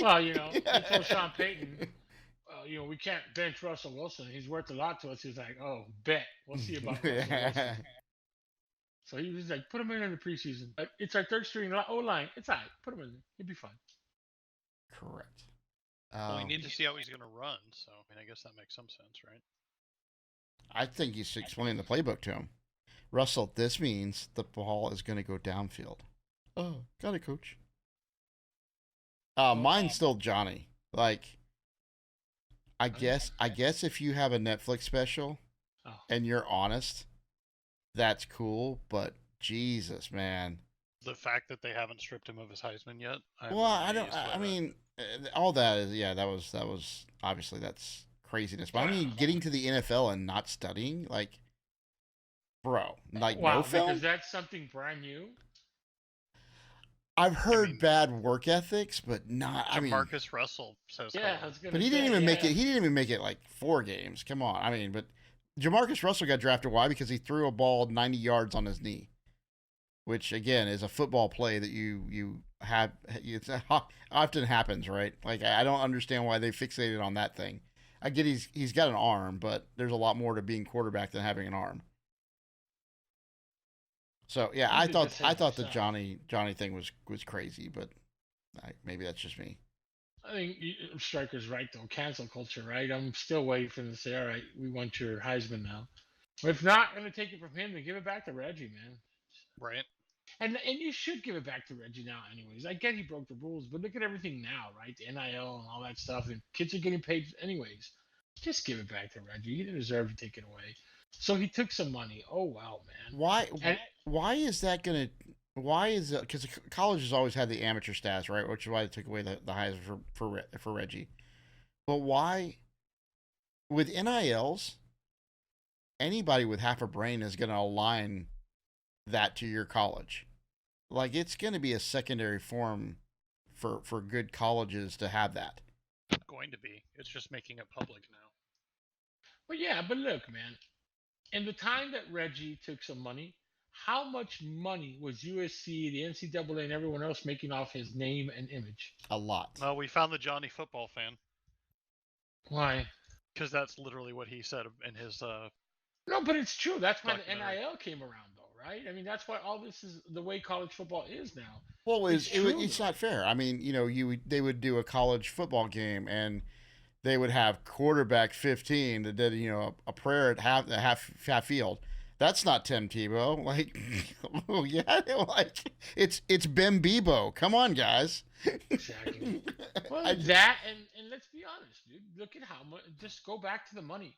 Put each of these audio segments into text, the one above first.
Well, he told Sean Payton, we can't bench Russell Wilson. He's worth a lot to us. He's like, oh, bet. We'll see about Russell Wilson. Yeah. So he was like, put him in the preseason. It's our third string O-line. It's all right. Put him in there. He'll be fine. Correct. Well, we need to see how he's going to run. So, I guess that makes some sense, right? I think he's explaining the playbook to him. Russell, this means the ball is going to go downfield. Oh, got it, coach. Mine's still Johnny. Like, I guess if you have a Netflix special and you're honest, that's cool. But Jesus, man, the fact that they haven't stripped him of his Heisman yet. I mean, all that is that was obviously that's craziness. But I mean, getting to the NFL and not studying, like, bro, like no film. Because that's something brand new. I've heard bad work ethics, but not. Marcus Russell says. Yeah, but he didn't even make it. He didn't even make it like 4 games. Come on, but Jamarcus Russell got drafted. Why? Because he threw a ball 90 yards on his knee, which again is a football play that you have. It often happens, right? Like, I don't understand why they fixated on that thing. I get he's got an arm, but there's a lot more to being quarterback than having an arm. So yeah, I thought the Johnny thing was crazy, but maybe that's just me. I think Striker's right though. Cancel culture, right? I'm still waiting for them to say, all right, we want your Heisman now. But if not going to take it from him, then give it back to Reggie, man. Right. And you should give it back to Reggie now, anyways. I get he broke the rules, but look at everything now, right? The NIL and all that stuff, and kids are getting paid anyways. Just give it back to Reggie. He didn't deserve to take it away. So he took some money. Oh wow, man. Why is that gonna? Why is it? Because college has always had the amateur status, right? Which is why they took away the Heisman for Reggie. But why, with NILs, anybody with half a brain is gonna align that to your college. Like, it's gonna be a secondary form for good colleges to have that. It's going to be. It's just making it public now. But yeah, but look, man. In the time that Reggie took some money, how much money was USC, the NCAA, and everyone else making off his name and image? A lot. Well, we found the Johnny football fan. Why? Because that's literally what he said in his. No, but it's true. That's why the NIL came around, though, right? I mean, that's why all this is the way college football is now. Well, it's not fair. I mean, they would do a college football game and they would have quarterback 15 that did a prayer at half field. That's not Tim Tebow. Like, oh yeah, like it's Ben Bebo. Come on, guys. Exactly. Well, that and let's be honest, dude. Look at how much. Just go back to the money.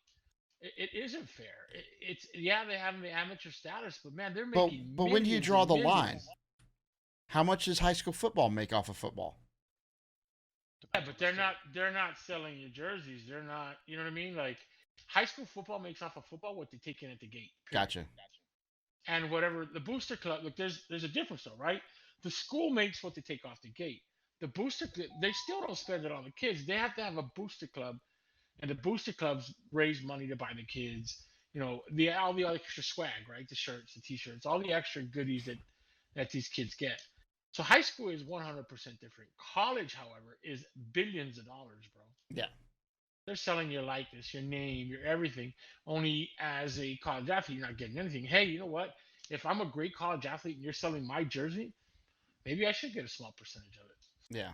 It isn't fair. They have the amateur status, but man, they're making. But when do you draw the line? How much does high school football make off of football? Yeah, but they're not selling your jerseys. They're not. You know what I mean? Like, high school football makes off of football what they take in at the gate. Period. Gotcha. And whatever the booster club. Look, there's a difference though, right? The school makes what they take off the gate. The booster club, they still don't spend it on the kids. They have to have a booster club, and the booster clubs raise money to buy the kids. All the extra swag, right? The shirts, the T-shirts, all the extra goodies that these kids get. So high school is 100% different. College, however, is billions of dollars, bro. Yeah. They're selling your likeness, your name, your everything. Only as a college athlete, you're not getting anything. Hey, you know what? If I'm a great college athlete and you're selling my jersey, maybe I should get a small percentage of it. Yeah.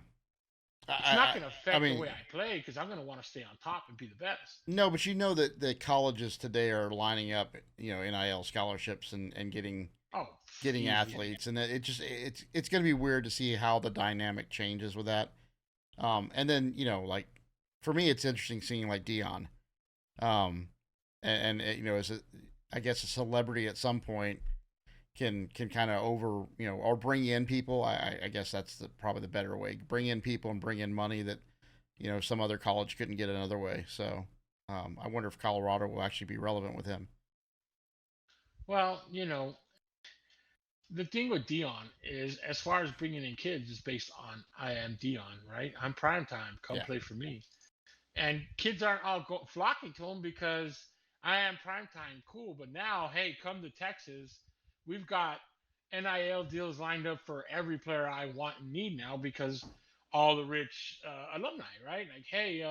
It's not going to affect the way I play because I'm going to want to stay on top and be the best. No, but that the colleges today are lining up, NIL scholarships and getting athletes, and it's going to be weird to see how the dynamic changes with that. And then like, for me, it's interesting seeing like Dion, as I guess a celebrity at some point can kind of or bring in people. I guess that's probably the better way. Bring in people and bring in money that some other college couldn't get another way. So I wonder if Colorado will actually be relevant with him. Well, the thing with Dion is, as far as bringing in kids, is based on I am Dion, right? I'm prime time. Come play for me. And kids aren't all flocking to him because I am prime time. Cool. But now, hey, come to Texas. We've got NIL deals lined up for every player I want and need now because all the rich alumni, right? Like, hey,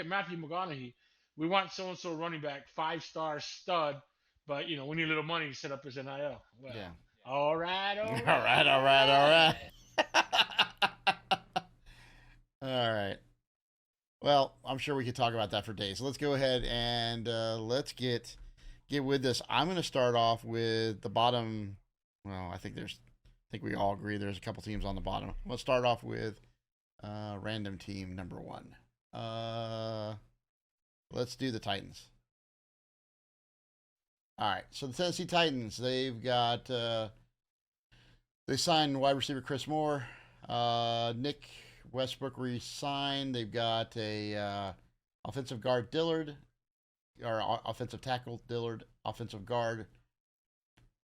Matthew McConaughey, we want so and so running back, 5-star stud, but we need a little money to set up his NIL. Well, Yeah. all right, all All right, right, all right, all right. All right. Well, I'm sure we could talk about that for days. So let's go ahead and let's get with this. I'm going to start off with the bottom. Well, I think we all agree there's a couple teams on the bottom. Let's start off with random team number 1. Let's do the Titans. All right. So the Tennessee Titans, they've got they signed wide receiver Chris Moore. Nick Westbrook re-signed. They've got a offensive guard Dillard, or offensive tackle Dillard, offensive guard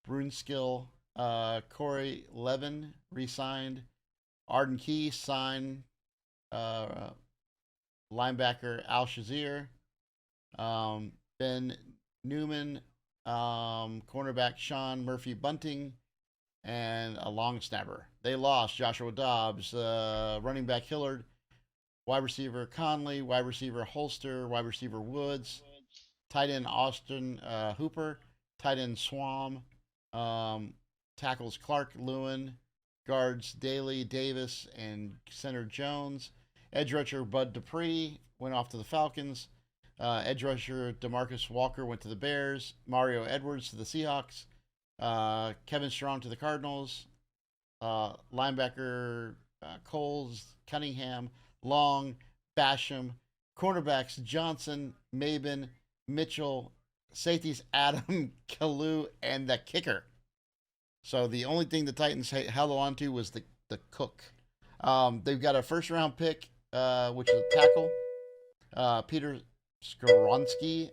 Brunskill, Corey Levin re-signed. Arden Key signed. Linebacker Al Shazier. Ben Newman, cornerback Sean Murphy Bunting, and a long snapper. They lost Joshua Dobbs, running back Hillard, wide receiver Conley, wide receiver Holster, wide receiver Woods, tight end Austin Hooper, tight end Swam, tackles Clark Lewin, guards Daly Davis, and center Jones. Edge rusher Bud Dupree went off to the Falcons. Edge rusher DeMarcus Walker went to the Bears. Mario Edwards to the Seahawks. Kevin Strong to the Cardinals. Linebacker Coles, Cunningham, Long, Basham. Cornerbacks Johnson, Maben, Mitchell. Safeties Adam, Kalu, and the kicker. So the only thing the Titans held on to was the cook. They've got a first-round pick, which is a tackle, Peter Skoronsky.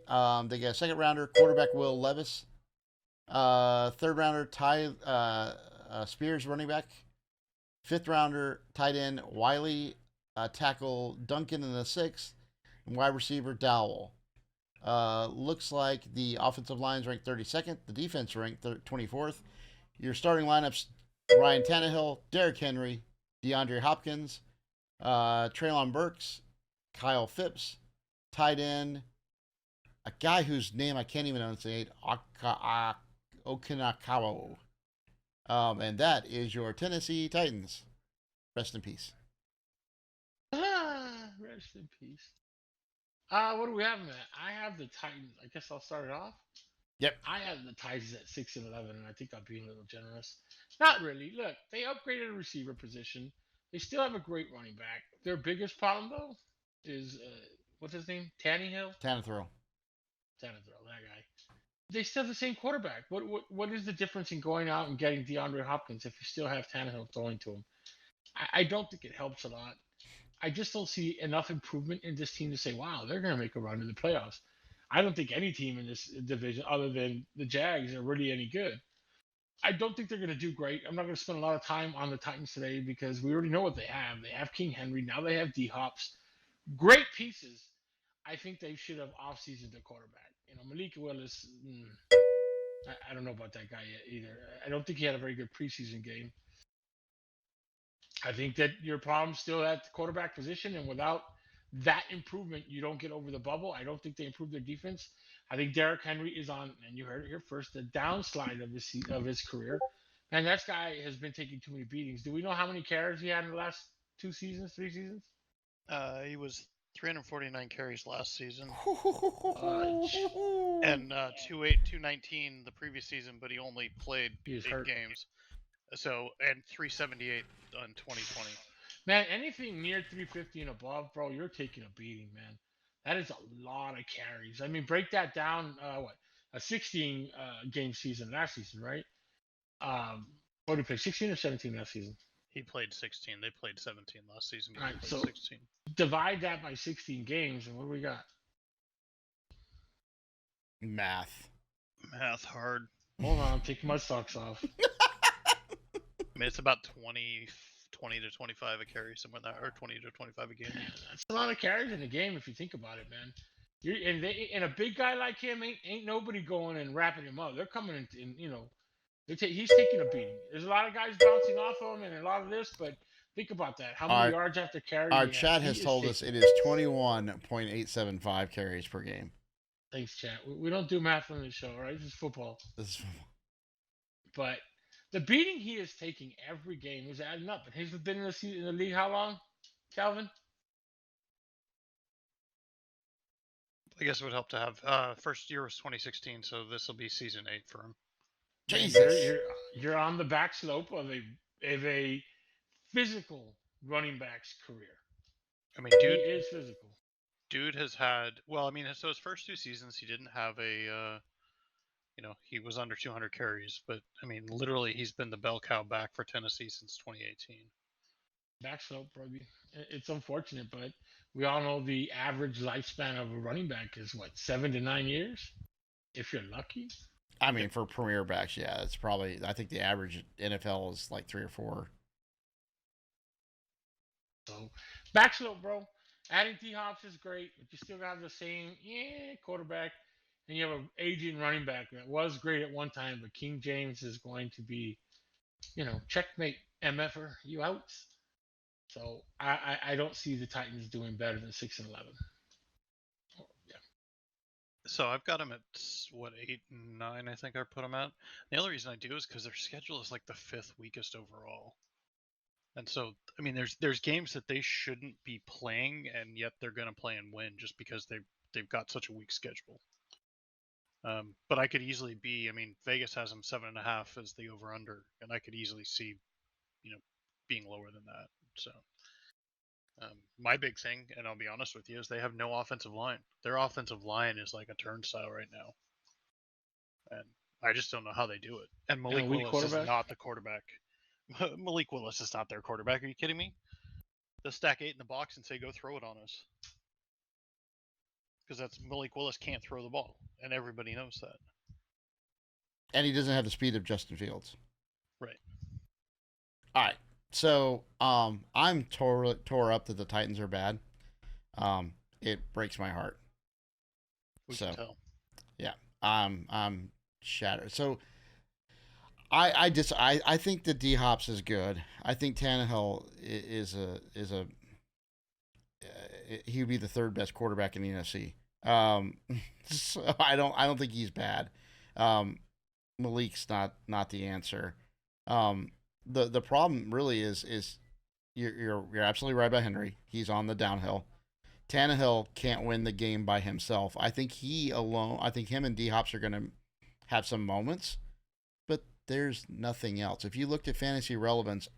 They got a second-rounder, quarterback Will Levis. Third-rounder, Ty Spears, running back. Fifth-rounder, tight end Wiley. Tackle Duncan in the sixth. And wide receiver Dowell. Looks like the offensive line's ranked 32nd. The defense ranked 24th. Your starting lineups: Ryan Tannehill, Derrick Henry, DeAndre Hopkins, Treylon Burks, Kyle Phipps, tight end, a guy whose name I can't even enunciate, Okinakawa. And that is your Tennessee Titans. Rest in peace. Rest in peace. What do we have, man? I have the Titans. I guess I'll start it off. Yep. I have the Titans at 6-11, and I think I'm being a little generous. Not really. Look, they upgraded the receiver position. They still have a great running back. Their biggest problem, though, is what's his name? Tannehill. Tannehill, that guy. They still have the same quarterback. What is the difference in going out and getting DeAndre Hopkins if you still have Tannehill throwing to him? I don't think it helps a lot. I just don't see enough improvement in this team to say, wow, they're going to make a run to the playoffs. I don't think any team in this division, other than the Jags, are really any good. I don't think they're going to do great. I'm not going to spend a lot of time on the Titans today because we already know what they have. They have King Henry. Now they have D-Hops. Great pieces. I think they should have off-seasoned their quarterback. Malik Willis, I don't know about that guy yet either. I don't think he had a very good preseason game. I think that your problem's still at the quarterback position, and without that improvement, you don't get over the bubble. I don't think they improved their defense. I think Derrick Henry is on, and you heard it here first, the downslide of his career. And that guy has been taking too many beatings. Do we know how many carries he had in the last 3 seasons? He was 349 carries last season, Uh, and 219 the previous season, but he only played 8 hurt. games. So, and 378 on 2020. Man, anything near 350 and above, bro, you're taking a beating, man. That is a lot of carries. I mean, break that down. A 16 game season last season, right? What did he play? 16 or 17 last season? He played 16. They played 17 last season. But All he right, played so 16. divide that by 16 games, and what do we got? Math hard. Hold on, I'm taking my socks off. I mean, it's about 20 to 25 a carry, somewhere that, or 20 to 25 a game. Man, that's a lot of carries in a game if you think about it, man. And a big guy like him ain't nobody going and wrapping him up. They're coming in he's taking a beating. There's a lot of guys bouncing off of him and a lot of this, but Think about that. How Our- many yards after carry? Our he has. chat He has is told us taking- it is 21.875 carries per game. Thanks, chat. We don't do math on this show, right? This is football. This is But the beating he is taking every game is adding up. And he's been in the league how long, Calvin? I guess it would help to have. First year was 2016, so this will be season 8 for him. Jesus. You're on the back slope of a physical running back's career. I mean, He dude, is physical. dude has had. Well, I mean, so his first 2 seasons, he didn't have a. He was under 200 carries, but I mean, literally, he's been the bell cow back for Tennessee since 2018. Back slope, probably. It's unfortunate, but we all know the average lifespan of a running back is what, 7 to 9 years, if you're lucky. I mean, for premier backs, yeah, it's probably. I think the average NFL is like 3 or 4. So back slope, bro. Adding D Hops is great, but you still got the same quarterback, and you have an aging running back that was great at one time, but King James is going to be, checkmate, MFer, you out. So I don't see the Titans doing better than 6-11. Yeah. So I've got him at what 8 and 9, I think I put him at. The only reason I do is because their schedule is like the 5th weakest overall, and so I mean, there's games that they shouldn't be playing, and yet they're gonna play and win just because they've got such a weak schedule. But I could easily be. I mean, Vegas has them 7.5 as the over under, and I could easily see, being lower than that. So. My big thing, and I'll be honest with you, is they have no offensive line. Their offensive line is like a turnstile right now, and I just don't know how they do it. And Malik Willis is not the quarterback. Malik Willis is not their quarterback. Are you kidding me? They'll stack 8 in the box and say, "Go throw it on us," because that's Malik Willis can't throw the ball, and everybody knows that. And he doesn't have the speed of Justin Fields. Right. All right. So, I'm tore up that the Titans are bad. It breaks my heart. We can tell. Yeah, I'm shattered. So, I think that D Hops is good. I think Tannehill is a he would be the 3rd best quarterback in the NFC. So I don't think he's bad. Malik's not the answer. The problem really is you're absolutely right about Henry. He's on the downhill. Tannehill can't win the game by himself. I think him and D Hops are going to have some moments, but there's nothing else. If you looked at fantasy relevance,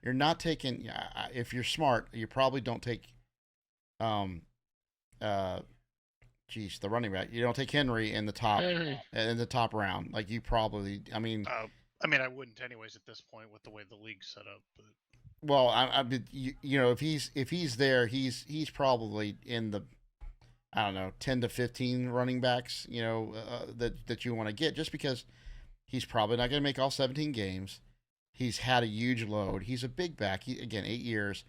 you're not taking. If you're smart, you probably don't take. The running back. You don't take Henry in the top round. Like you probably. I mean, I wouldn't anyways at this point with the way the league's set up. But well, if he's there, he's probably in the, I don't know, 10 to 15 running backs. That you want to get just because he's probably not going to make all 17 games. He's had a huge load. He's a big back. 8 years.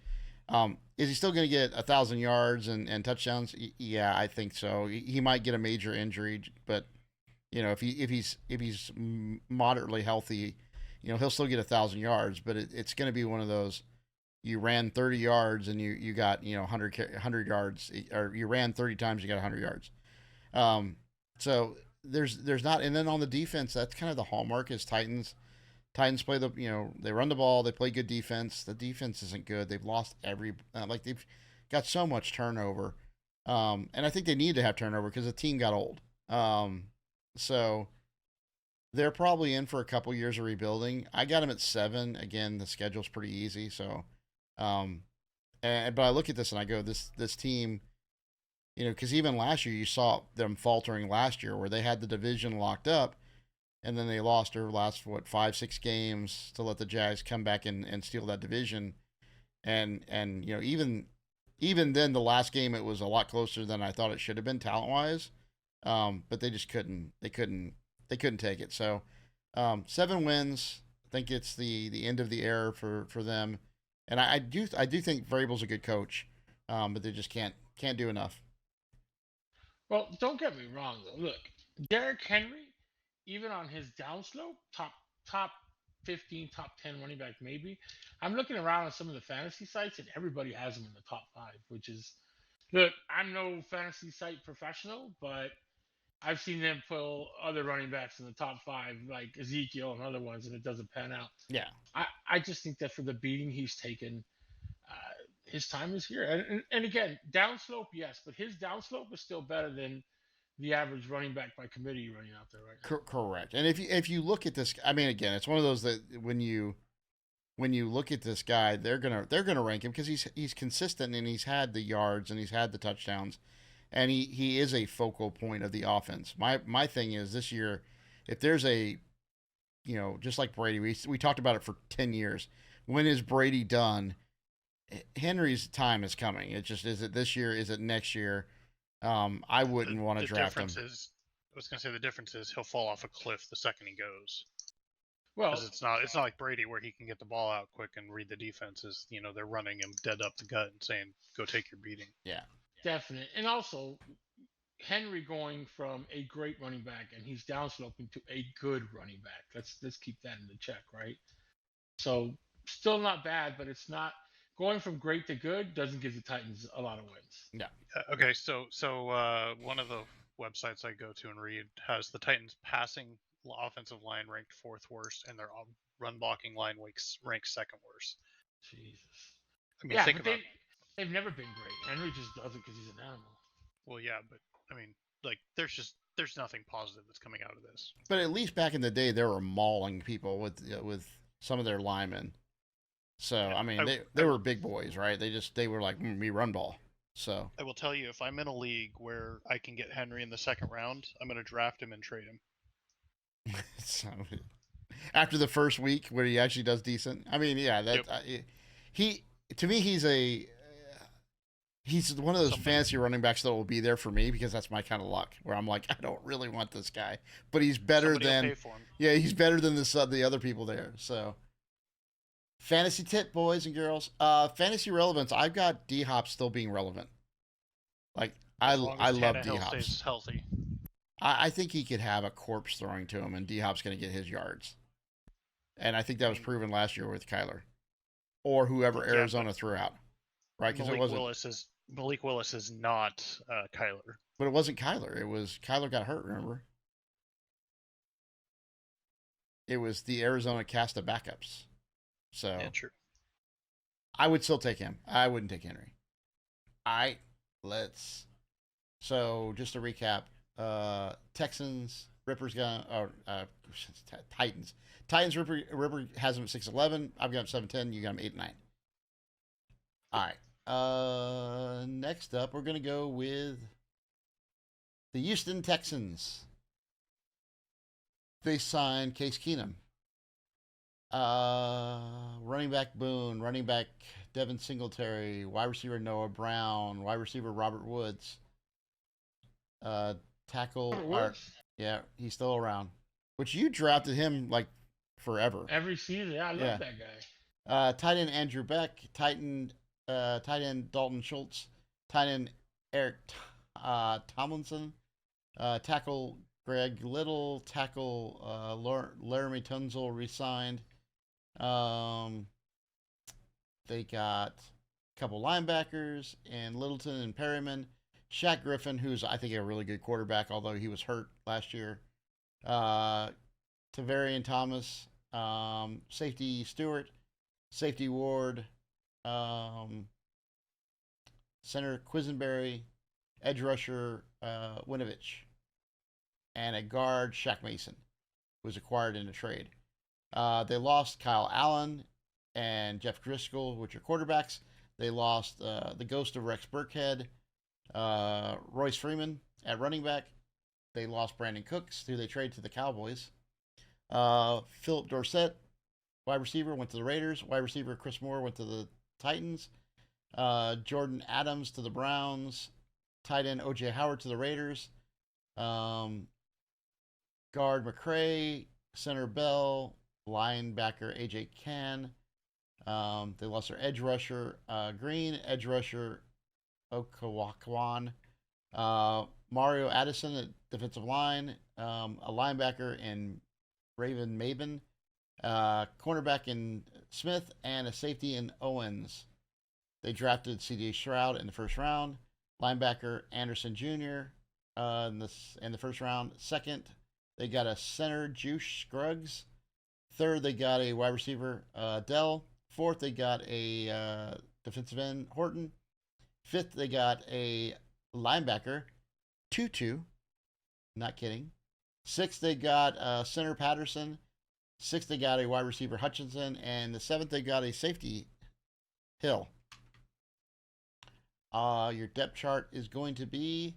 Is he still going to get 1,000 yards and touchdowns? Yeah, I think so. He might get a major injury, but if he's moderately healthy, he'll still get 1,000 yards. But it's going to be one of those. You ran 30 yards and you got 100 yards, or you ran 30 times, you got 100 yards. So there's not, and then on the defense, that's kind of the hallmark is Titans. Titans play they run the ball, they play good defense. The defense isn't good. They've lost they've got so much turnover. And I think they need to have turnover because the team got old. So they're probably in for a couple years of rebuilding. I got them at 7. Again, the schedule's pretty easy. So, but I look at this and I go, this team, because even last year you saw them faltering last year where they had the division locked up. And then they lost their last 5-6 games to let the Jags come back and steal that division. And even then the last game it was a lot closer than I thought it should have been talent wise. But they just couldn't take it. So 7 wins. I think it's the end of the era for them. And I do think Vrabel's a good coach. But they just can't do enough. Well, don't get me wrong though. Look, Derrick Henry, even on his downslope, top 15, top 10 running back, maybe. I'm looking around on some of the fantasy sites, and everybody has him in the top 5, which is look. I'm no fantasy site professional, but I've seen them pull other running backs in the top 5, like Ezekiel and other ones, and it doesn't pan out. Yeah. I just think that for the beating he's taken, his time is here. And again, downslope, yes, but his downslope is still better than the average running back by committee running out there right now. Correct. And if you look at this, I mean, again, it's one of those that when you look at this guy, they're gonna rank him because he's consistent and he's had the yards and he's had the touchdowns, and he is a focal point of the offense. My thing is this year, if there's a, just like Brady, we talked about it for 10 years. When is Brady done? Henry's time is coming. It just, is it this year? Is it next year? I wouldn't want to draft him. I was gonna say the difference is he'll fall off a cliff the second he goes. Well, Because it's not like Brady where he can get the ball out quick and read the defenses. They're running him dead up the gut and saying, "Go take your beating." Yeah, definite. And also, Henry going from a great running back and he's downsloping to a good running back. Let's keep that in the check, right? So still not bad, but it's not going from great to good. Doesn't give the Titans a lot of wins. yeah. Okay, so one of the websites I go to and read has the Titans passing offensive line ranked 4th worst, and their run blocking line ranks 2nd worst. Jesus. I mean, Yeah, think but about. they've never been great. Henry just does it because he's an animal. Well, yeah, but I mean, like, there's nothing positive that's coming out of this. But at least back in the day, they were mauling people with some of their linemen. So Yeah, I mean, they were big boys, right? They were like, we run ball. So I will tell you, if I'm in a league where I can get Henry in the 2nd round, I'm going to draft him and trade him. so after the first week where he actually does decent, I mean, yeah, that he to me he's one of those fantasy running backs that will be there for me because that's my kind of luck. Where I'm like, I don't really want this guy, but he's better than he's better than the other people there. So fantasy tip, boys and girls. Fantasy relevance. I've got D Hop still being relevant. Like I love D Hop. Stays healthy. I think he could have a corpse throwing to him, and D Hop's going to get his yards. And I think that was proven last year with Kyler, or whoever Arizona threw out, right? Because Malik Willis is not Kyler. But it wasn't Kyler. It was Kyler got hurt. Remember? It was the Arizona cast of backups. So yeah, true. I would still take him. I wouldn't take Henry. So just to recap, Texans, Ripper's got Titans. Ripper has him at 6'11". I've got him 7'10". You got him 8'9". All right. Next up, we're gonna go with the Houston Texans. They signed Case Keenum. Running back Boone, running back Devin Singletary, wide receiver Noah Brown, wide receiver Robert Woods. Tackle. Yeah, he's still around. Which you drafted him like forever. Every season. Yeah, I love that guy. Tight end Andrew Beck, tight end Dalton Schultz, tight end Eric Tomlinson, tackle Greg Little, tackle Laramie Tunzel re-signed. They got a couple linebackers and Littleton and Perryman. Shaq Griffin, who's I think a really good quarterback, although he was hurt last year. Tavarian Thomas, safety Stewart, safety Ward, center Quisenberry, edge rusher Winovich, and a guard Shaq Mason, who was acquired in a trade. They lost Kyle Allen and Jeff Driscoll, which are quarterbacks. They lost the ghost of Rex Burkhead, Royce Freeman at running back. They lost Brandon Cooks, who they traded to the Cowboys. Philip Dorsett, wide receiver, went to the Raiders. Wide receiver Chris Moore went to the Titans. Jordan Adams to the Browns. Tight end O.J. Howard to the Raiders. Guard McCray. Center Bell. Linebacker A.J. Cann. They lost their edge rusher Green. Edge rusher Okawakwan. Mario Addison at defensive line. A linebacker in Raven Maben. Cornerback in Smith, and a safety in Owens. They drafted C.J. Stroud in the first round. Linebacker Anderson Jr. In the first round. Second, they got a center Juice Scruggs. Third, they got a wide receiver Dell. Fourth, they got a defensive end Horton. Fifth, they got a linebacker Tutu. Not kidding. Sixth, they got center Patterson. Sixth, they got a wide receiver Hutchinson. And the seventh, they got a safety Hill. Your depth chart is going to be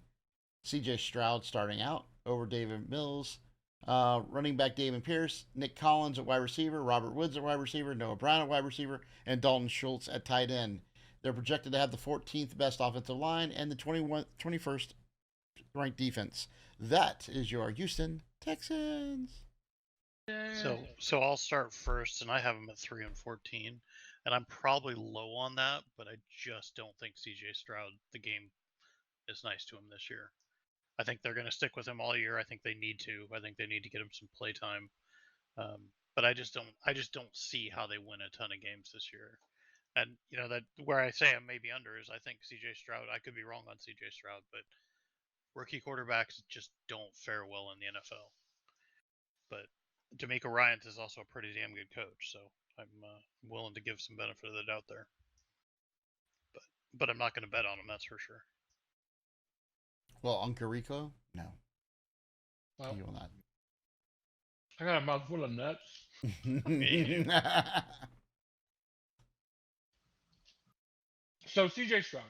C.J. Stroud starting out over David Mills. Running back David Pierce, Nick Collins at wide receiver, Robert Woods at wide receiver, Noah Brown at wide receiver, and Dalton Schultz at tight end. They're projected to have the 14th best offensive line and the 21st ranked defense. That is your Houston Texans. So I'll start first, and I have them at 3 and 14, and I'm probably low on that, but I just don't think C.J. Stroud, the game is nice to him this year. I think they're going to stick with him all year. I think they need to. I think they need to get him some play time. But I just don't see how they win a ton of games this year. And that where I say I'm maybe under is I think C.J. Stroud. I could be wrong on C.J. Stroud, but rookie quarterbacks just don't fare well in the NFL. But D'Amico Ryans is also a pretty damn good coach, so I'm willing to give some benefit of the doubt there. But I'm not going to bet on him. That's for sure. Well, Uncle Rico? No. Well, He will not. I got a mouthful of nuts. So C.J. Stroud.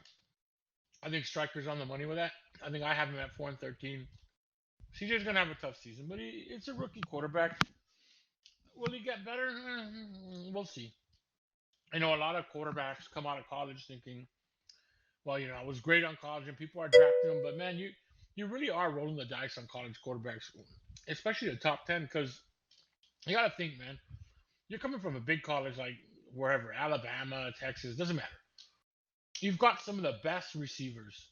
I think Striker's on the money with that. I think I have him at 4 and 13. CJ's going to have a tough season, but it's a rookie quarterback. Will he get better? We'll see. I know a lot of quarterbacks come out of college thinking, well, I was great on college and people are drafting them, but man, you really are rolling the dice on college quarterbacks, especially the top 10, because you got to think, man, you're coming from a big college like wherever, Alabama, Texas, doesn't matter. You've got some of the best receivers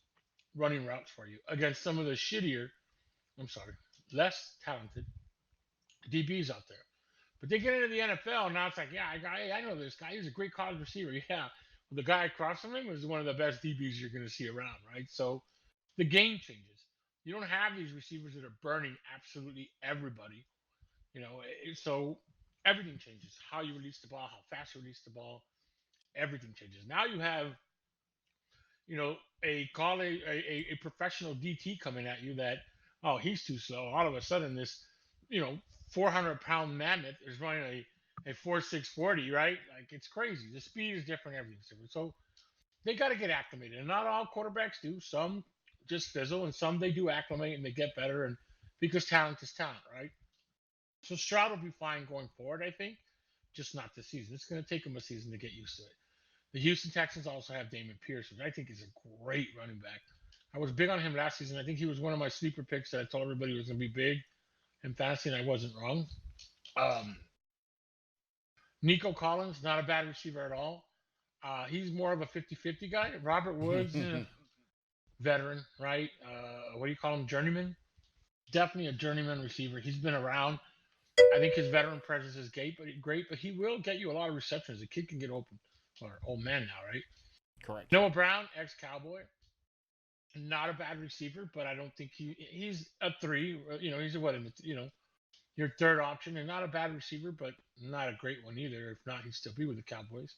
running routes for you against some of the less talented DBs out there. But they get into the NFL, and now it's like, yeah, I know this guy. He's a great college receiver. Yeah. Well, the guy across from him is one of the best DBs you're going to see around, right? So the game changes. You don't have these receivers that are burning absolutely everybody. So everything changes. How you release the ball, how fast you release the ball, everything changes. Now you have, a professional DT coming at you that, oh, he's too slow. All of a sudden, this, 400-pound mammoth is running a 4.640, right? Like, it's crazy. The speed is different, everything's different. So they got to get acclimated. And not all quarterbacks do. Some just fizzle, and some they do acclimate and they get better. And because talent is talent, right? So Stroud will be fine going forward, I think. Just not this season. It's going to take him a season to get used to it. The Houston Texans also have Damon Pierce, which I think is a great running back. I was big on him last season. I think he was one of my sleeper picks that I told everybody was going to be big in fantasy, and I wasn't wrong. Nico Collins, not a bad receiver at all. He's more of a 50-50 guy. Robert Woods, veteran, right? What do you call him? Journeyman? Definitely a journeyman receiver. He's been around. I think his veteran presence is great, but he will get you a lot of receptions. The kid can get open. Or old man now, right? Correct. Noah Brown, ex-Cowboy. Not a bad receiver, but I don't think he's a 3. He's your third option, and not a bad receiver, but not a great one either. If not, he'd still be with the Cowboys.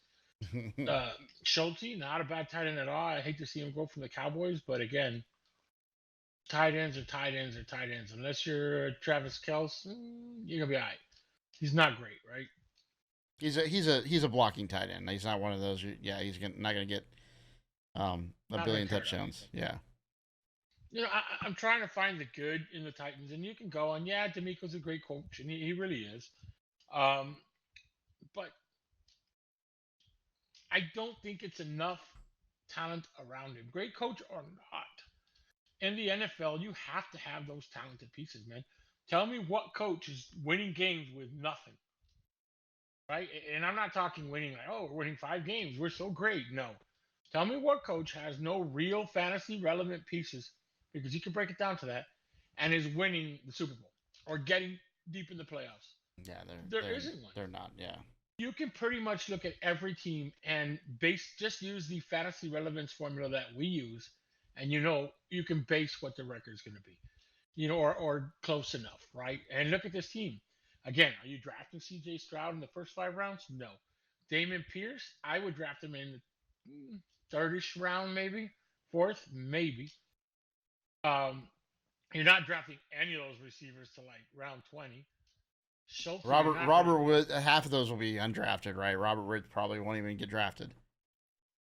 Schulte, not a bad tight end at all. I hate to see him go from the Cowboys, but again, tight ends are tight ends are tight ends. Unless you're Travis Kelce, you're gonna be all right. He's not great, right? He's a blocking tight end. He's not one of those. Yeah, he's not gonna get a billion touchdowns. Yeah. I'm trying to find the good in the Titans, and you can go on. Yeah, D'Amico's a great coach, and he really is. But I don't think it's enough talent around him. Great coach or not, in the NFL, you have to have those talented pieces, man. Tell me what coach is winning games with nothing, right? And I'm not talking winning like, oh, we're winning 5 games. We're so great. No. Tell me what coach has no real fantasy relevant pieces, because you can break it down to that, and is winning the Super Bowl or getting deep in the playoffs. Yeah, There isn't one. They're not. Yeah. You can pretty much look at every team and just use the fantasy relevance formula that we use, and you can base what the record is going to be, or close enough, right? And look at this team. Again, are you drafting C.J. Stroud in the first 5 rounds? No. Damon Pierce, I would draft him in the third-ish round, maybe fourth, maybe. You're not drafting any of those receivers to like round 20. Schultz, Robert Wood, half of those will be undrafted, right? Robert Wood probably won't even get drafted.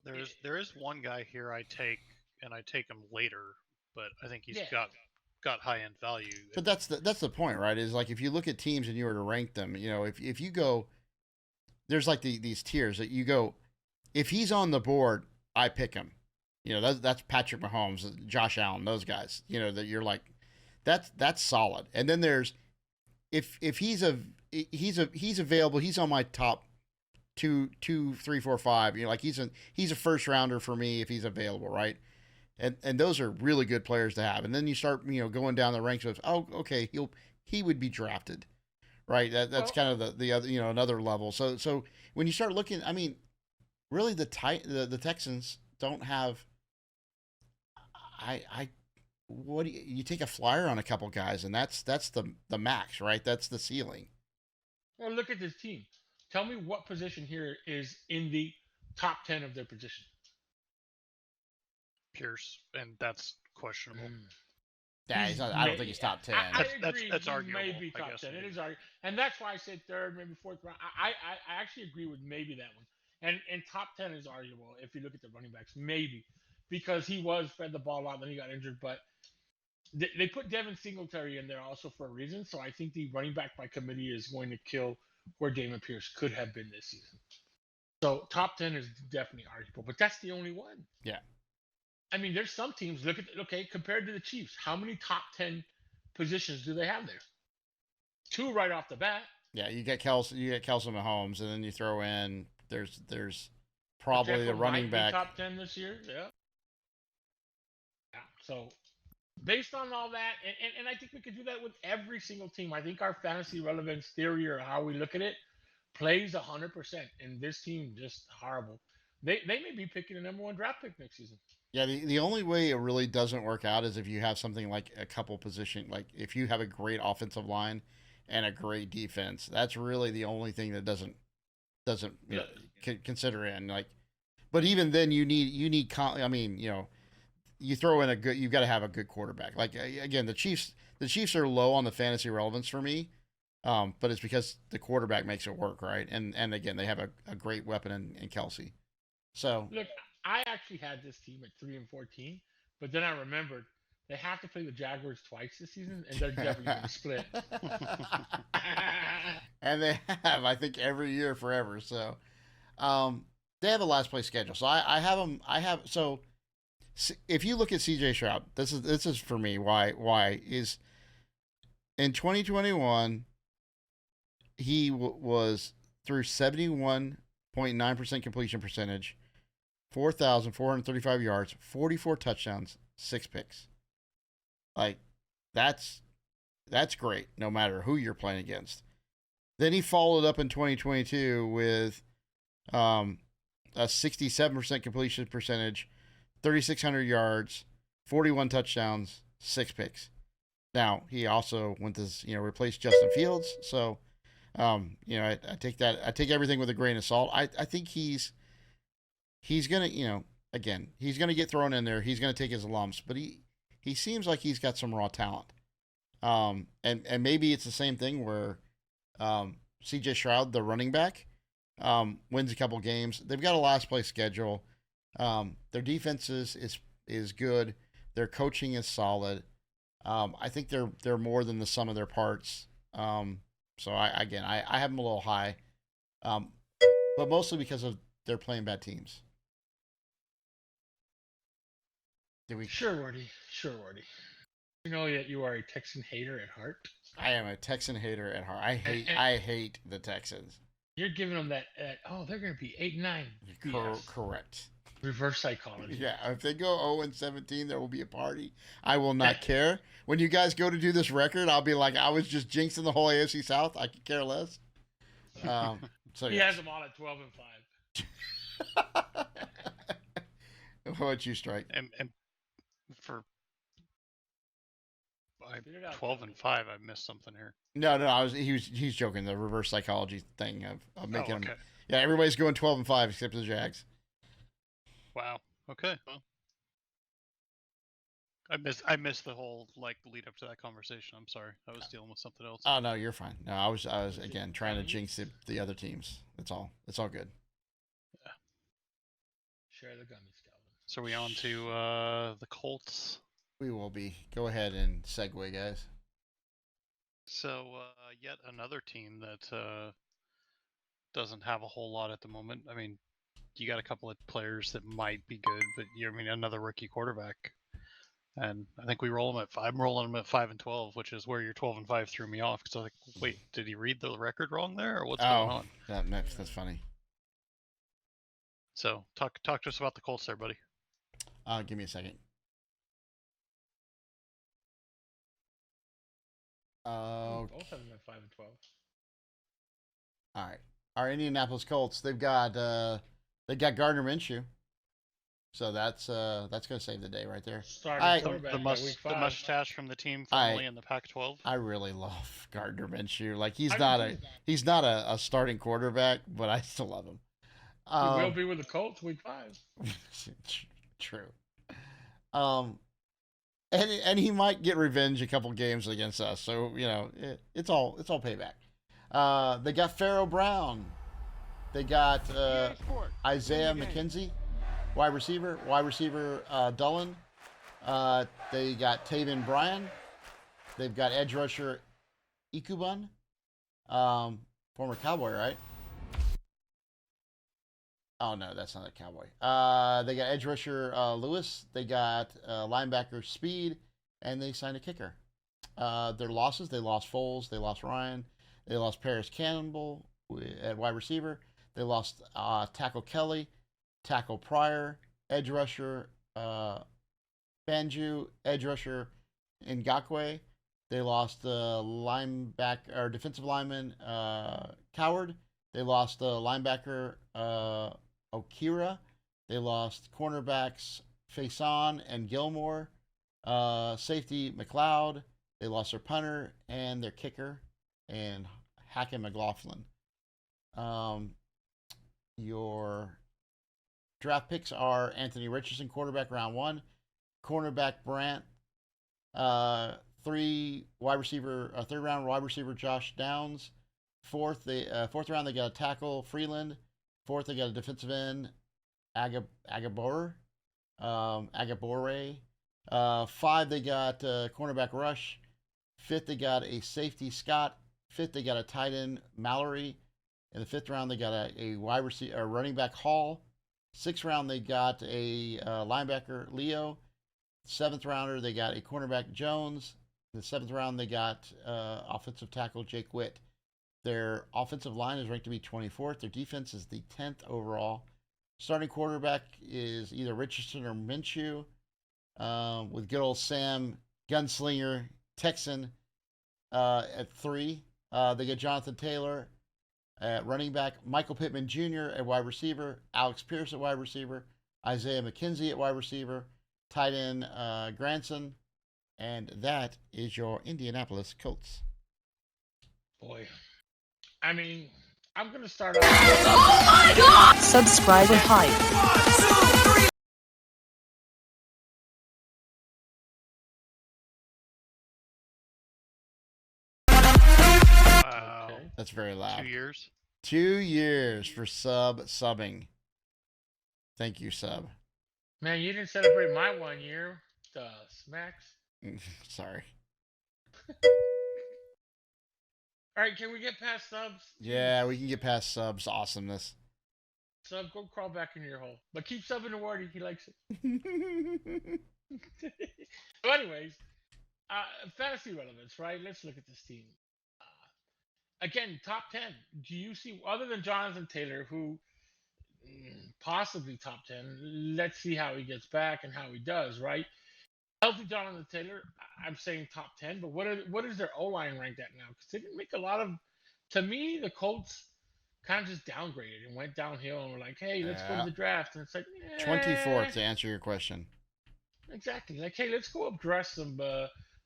There is one guy here I take him later, but I think he's got high end value. But that's the point, right? Is like if you look at teams and you were to rank them, if you go, there's like these tiers that you go, if he's on the board, I pick him. That's Patrick Mahomes, Josh Allen, those guys. That you're like, that's solid. And then there's if he's available, he's on my top 2, 3, 4, 5. Like he's a first rounder for me if he's available, right? And those are really good players to have. And then you start going down the ranks of, oh, okay, he would be drafted, right? That's kind of the other another level. So when you start looking, I mean, really the Texans don't have. What do you take a flyer on a couple guys, and that's the max, right? That's the ceiling. Well, look at this team. Tell me what position here is in the top 10 of their position. Pierce, and that's questionable. Yeah, I don't think he's top 10. I agree. That's arguable. Maybe top 10. It is arguable, and that's why I said third, maybe fourth round. I actually agree with maybe that one. And top 10 is arguable if you look at the running backs, maybe because he was fed the ball out, then he got injured, but. They put Devin Singletary in there also for a reason, so I think the running back by committee is going to kill where Damon Pierce could have been this season. So top 10 is definitely arguable, but that's the only one. Yeah. I mean, there's some teams, compared to the Chiefs, how many top 10 positions do they have there? 2 right off the bat. Yeah, you get Kelsey Mahomes, and then you throw in there's probably the running back. Top 10 this year, yeah. So based on all that, and I think we could do that with every single team. I think our fantasy relevance theory, or how we look at it, plays 100%. And this team just horrible. They may be picking a number 1 draft pick next season. Yeah, the only way it really doesn't work out is if you have something like a couple position, like if you have a great offensive line and a great defense. That's really the only thing that doesn't consider in like. But even then, you need. I mean, you throw in you've got to have a good quarterback. Like again, the Chiefs are low on the fantasy relevance for me, but it's because the quarterback makes it work, right? And again, they have a great weapon in Kelsey. So look, I actually had this team at 3-14, but then I remembered they have to play the Jaguars twice this season, and they're definitely going to split. And they have, I think, every year forever. So they have a last place schedule. So I have them. So. If you look at C.J. Stroud, this is for me why is in 2021 he was through 71.9% completion percentage, 4,435 yards, 44 touchdowns, 6 picks. Like that's great no matter who you're playing against. Then he followed up in 2022 with a 67% completion percentage, 3,600 yards, 41 touchdowns, 6 picks. Now he also went this, replaced Justin Fields. So, I take that. I take everything with a grain of salt. I think he's gonna, again, he's gonna get thrown in there. He's gonna take his lumps, but he seems like he's got some raw talent. And maybe it's the same thing where, C.J. Stroud, the running back, wins a couple games. They've got a last place schedule. Their defense is good. Their coaching is solid. I think they're more than the sum of their parts. So I have them a little high, but mostly because of they're playing bad teams. Sure, Wardy. You know that you are a Texan hater at heart. I am a Texan hater at heart. I hate the Texans. You're giving them that. Oh, they're going to be 8-9. BS. Correct. Reverse psychology. Yeah, if they go 0-17, there will be a party. I will not care. When you guys go to do this record, I'll be like, I was just jinxing the whole AFC South. I could care less. So he has them all at 12-5. What about you, Strike? And for 12-5, I missed something here. No, he's joking. The reverse psychology thing of making okay. them. Yeah, everybody's going 12-5 except the Jags. Wow. Okay. Well, I missed the whole lead up to that conversation. I'm sorry. I was dealing with something else. Oh no, you're fine. No, I was again trying to jinx the other teams. That's all. It's all good. Yeah. Share the gummies, Calvin. So are we on to the Colts? We will be. Go ahead and segue, guys. So yet another team that doesn't have a whole lot at the moment. I mean, you got a couple of players that might be good, but another rookie quarterback. And I think we roll them I'm rolling them at 5-12, which is where your 12-5 threw me off. Because I was like, wait, did he read the record wrong there, or what's going on? That's funny. So talk to us about the Colts there, buddy. Give me a second. Both of them at 5-12. All right. Our Indianapolis Colts. They've got Gardner Minshew. So that's going to save the day right there. The mustache from the team formerly in the Pac-12. I really love Gardner Minshew. Like he's not a starting quarterback, but I still love him. He will be with the Colts week 5. True. And he might get revenge a couple games against us. So it's all payback. They got Pharaoh Brown. They got Isaiah McKenzie. Wide receiver Dullen. They got Taven Bryan. They've got edge rusher Ikubun, former Cowboy, right? Oh no, that's not a Cowboy. They got edge rusher Lewis. They got linebacker Speed, and they signed a kicker. Their losses: they lost Foles, they lost Ryan, they lost Paris Campbell at wide receiver. They lost tackle Kelly. Tackle Pryor, edge rusher Banju, edge rusher Ngakwe. They lost linebacker defensive lineman Coward. They lost linebacker Okira. They lost cornerbacks Faison and Gilmore. Safety McLeod. They lost their punter and their kicker and Hackett McLaughlin. Your draft picks are Anthony Richardson, quarterback, round 1. Cornerback Brandt. 3 round wide receiver Josh Downs. Fourth round they got a tackle Freeland. 4th they got a defensive end Agabore. 5 they got cornerback Rush. 5th they got a safety Scott. 5th they got a tight end Mallory. In the 5th round they got a wide receiver running back Hall. 6th round, they got a linebacker, Leo. 7th rounder, they got a cornerback, Jones. In the 7th round, they got offensive tackle, Jake Witt. Their offensive line is ranked to be 24th. Their defense is the 10th overall. Starting quarterback is either Richardson or Minshew, with good old Sam Gunslinger Texan at 3. They get Jonathan Taylor at running back, Michael Pittman Jr. at wide receiver, Alex Pierce at wide receiver, Isaiah McKenzie at wide receiver, tight end Granson, and that is your Indianapolis Colts. Boy, I mean, I'm going to start off. Oh my God! Subscribe and hype. 1, 2, 3. That's very loud. 2 years. 2 years for subbing. Thank you, sub. Man, you didn't celebrate my 1 year. The smacks. Sorry. All right, can we get past subs? Yeah, we can get past subs. Awesomeness. Sub, go crawl back into your hole. But keep subbing to Wardy. He likes it. So anyways, fantasy relevance, right? Let's look at this team. again, top 10. Do you see, other than Jonathan Taylor, who possibly top 10, let's see how he gets back and how he does, right? Healthy Jonathan Taylor, I'm saying top 10, but what is their O-line ranked at now? Because they didn't make a lot of, to me, the Colts kind of just downgraded and went downhill and were like, hey, let's go to the draft. And it's like, 24th to answer your question. Exactly. Like, hey, let's go address some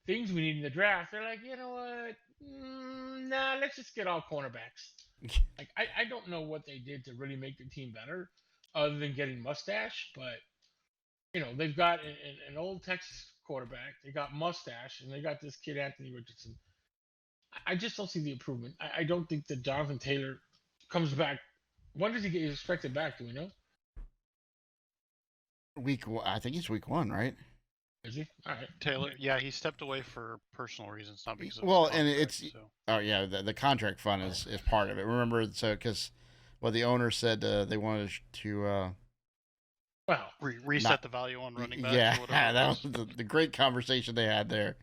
things we need in the draft. They're like, you know what? Nah, let's just get all cornerbacks. Like, I don't know what they did to really make the team better, other than getting Mustache. But they've got an old Texas quarterback. They got Mustache, and they got this kid Anthony Richardson. I just don't see the improvement. I don't think that Jonathan Taylor comes back. When does he get expected back? Do we know? I think it's week 1, right? Is he? All right. Taylor, yeah, he stepped away for personal reasons, not because of well, his and contract, it's so. oh yeah, the contract fund is part of it. Remember, so because the owner said they wanted to well reset the value on running back. Yeah, that was the great conversation they had there.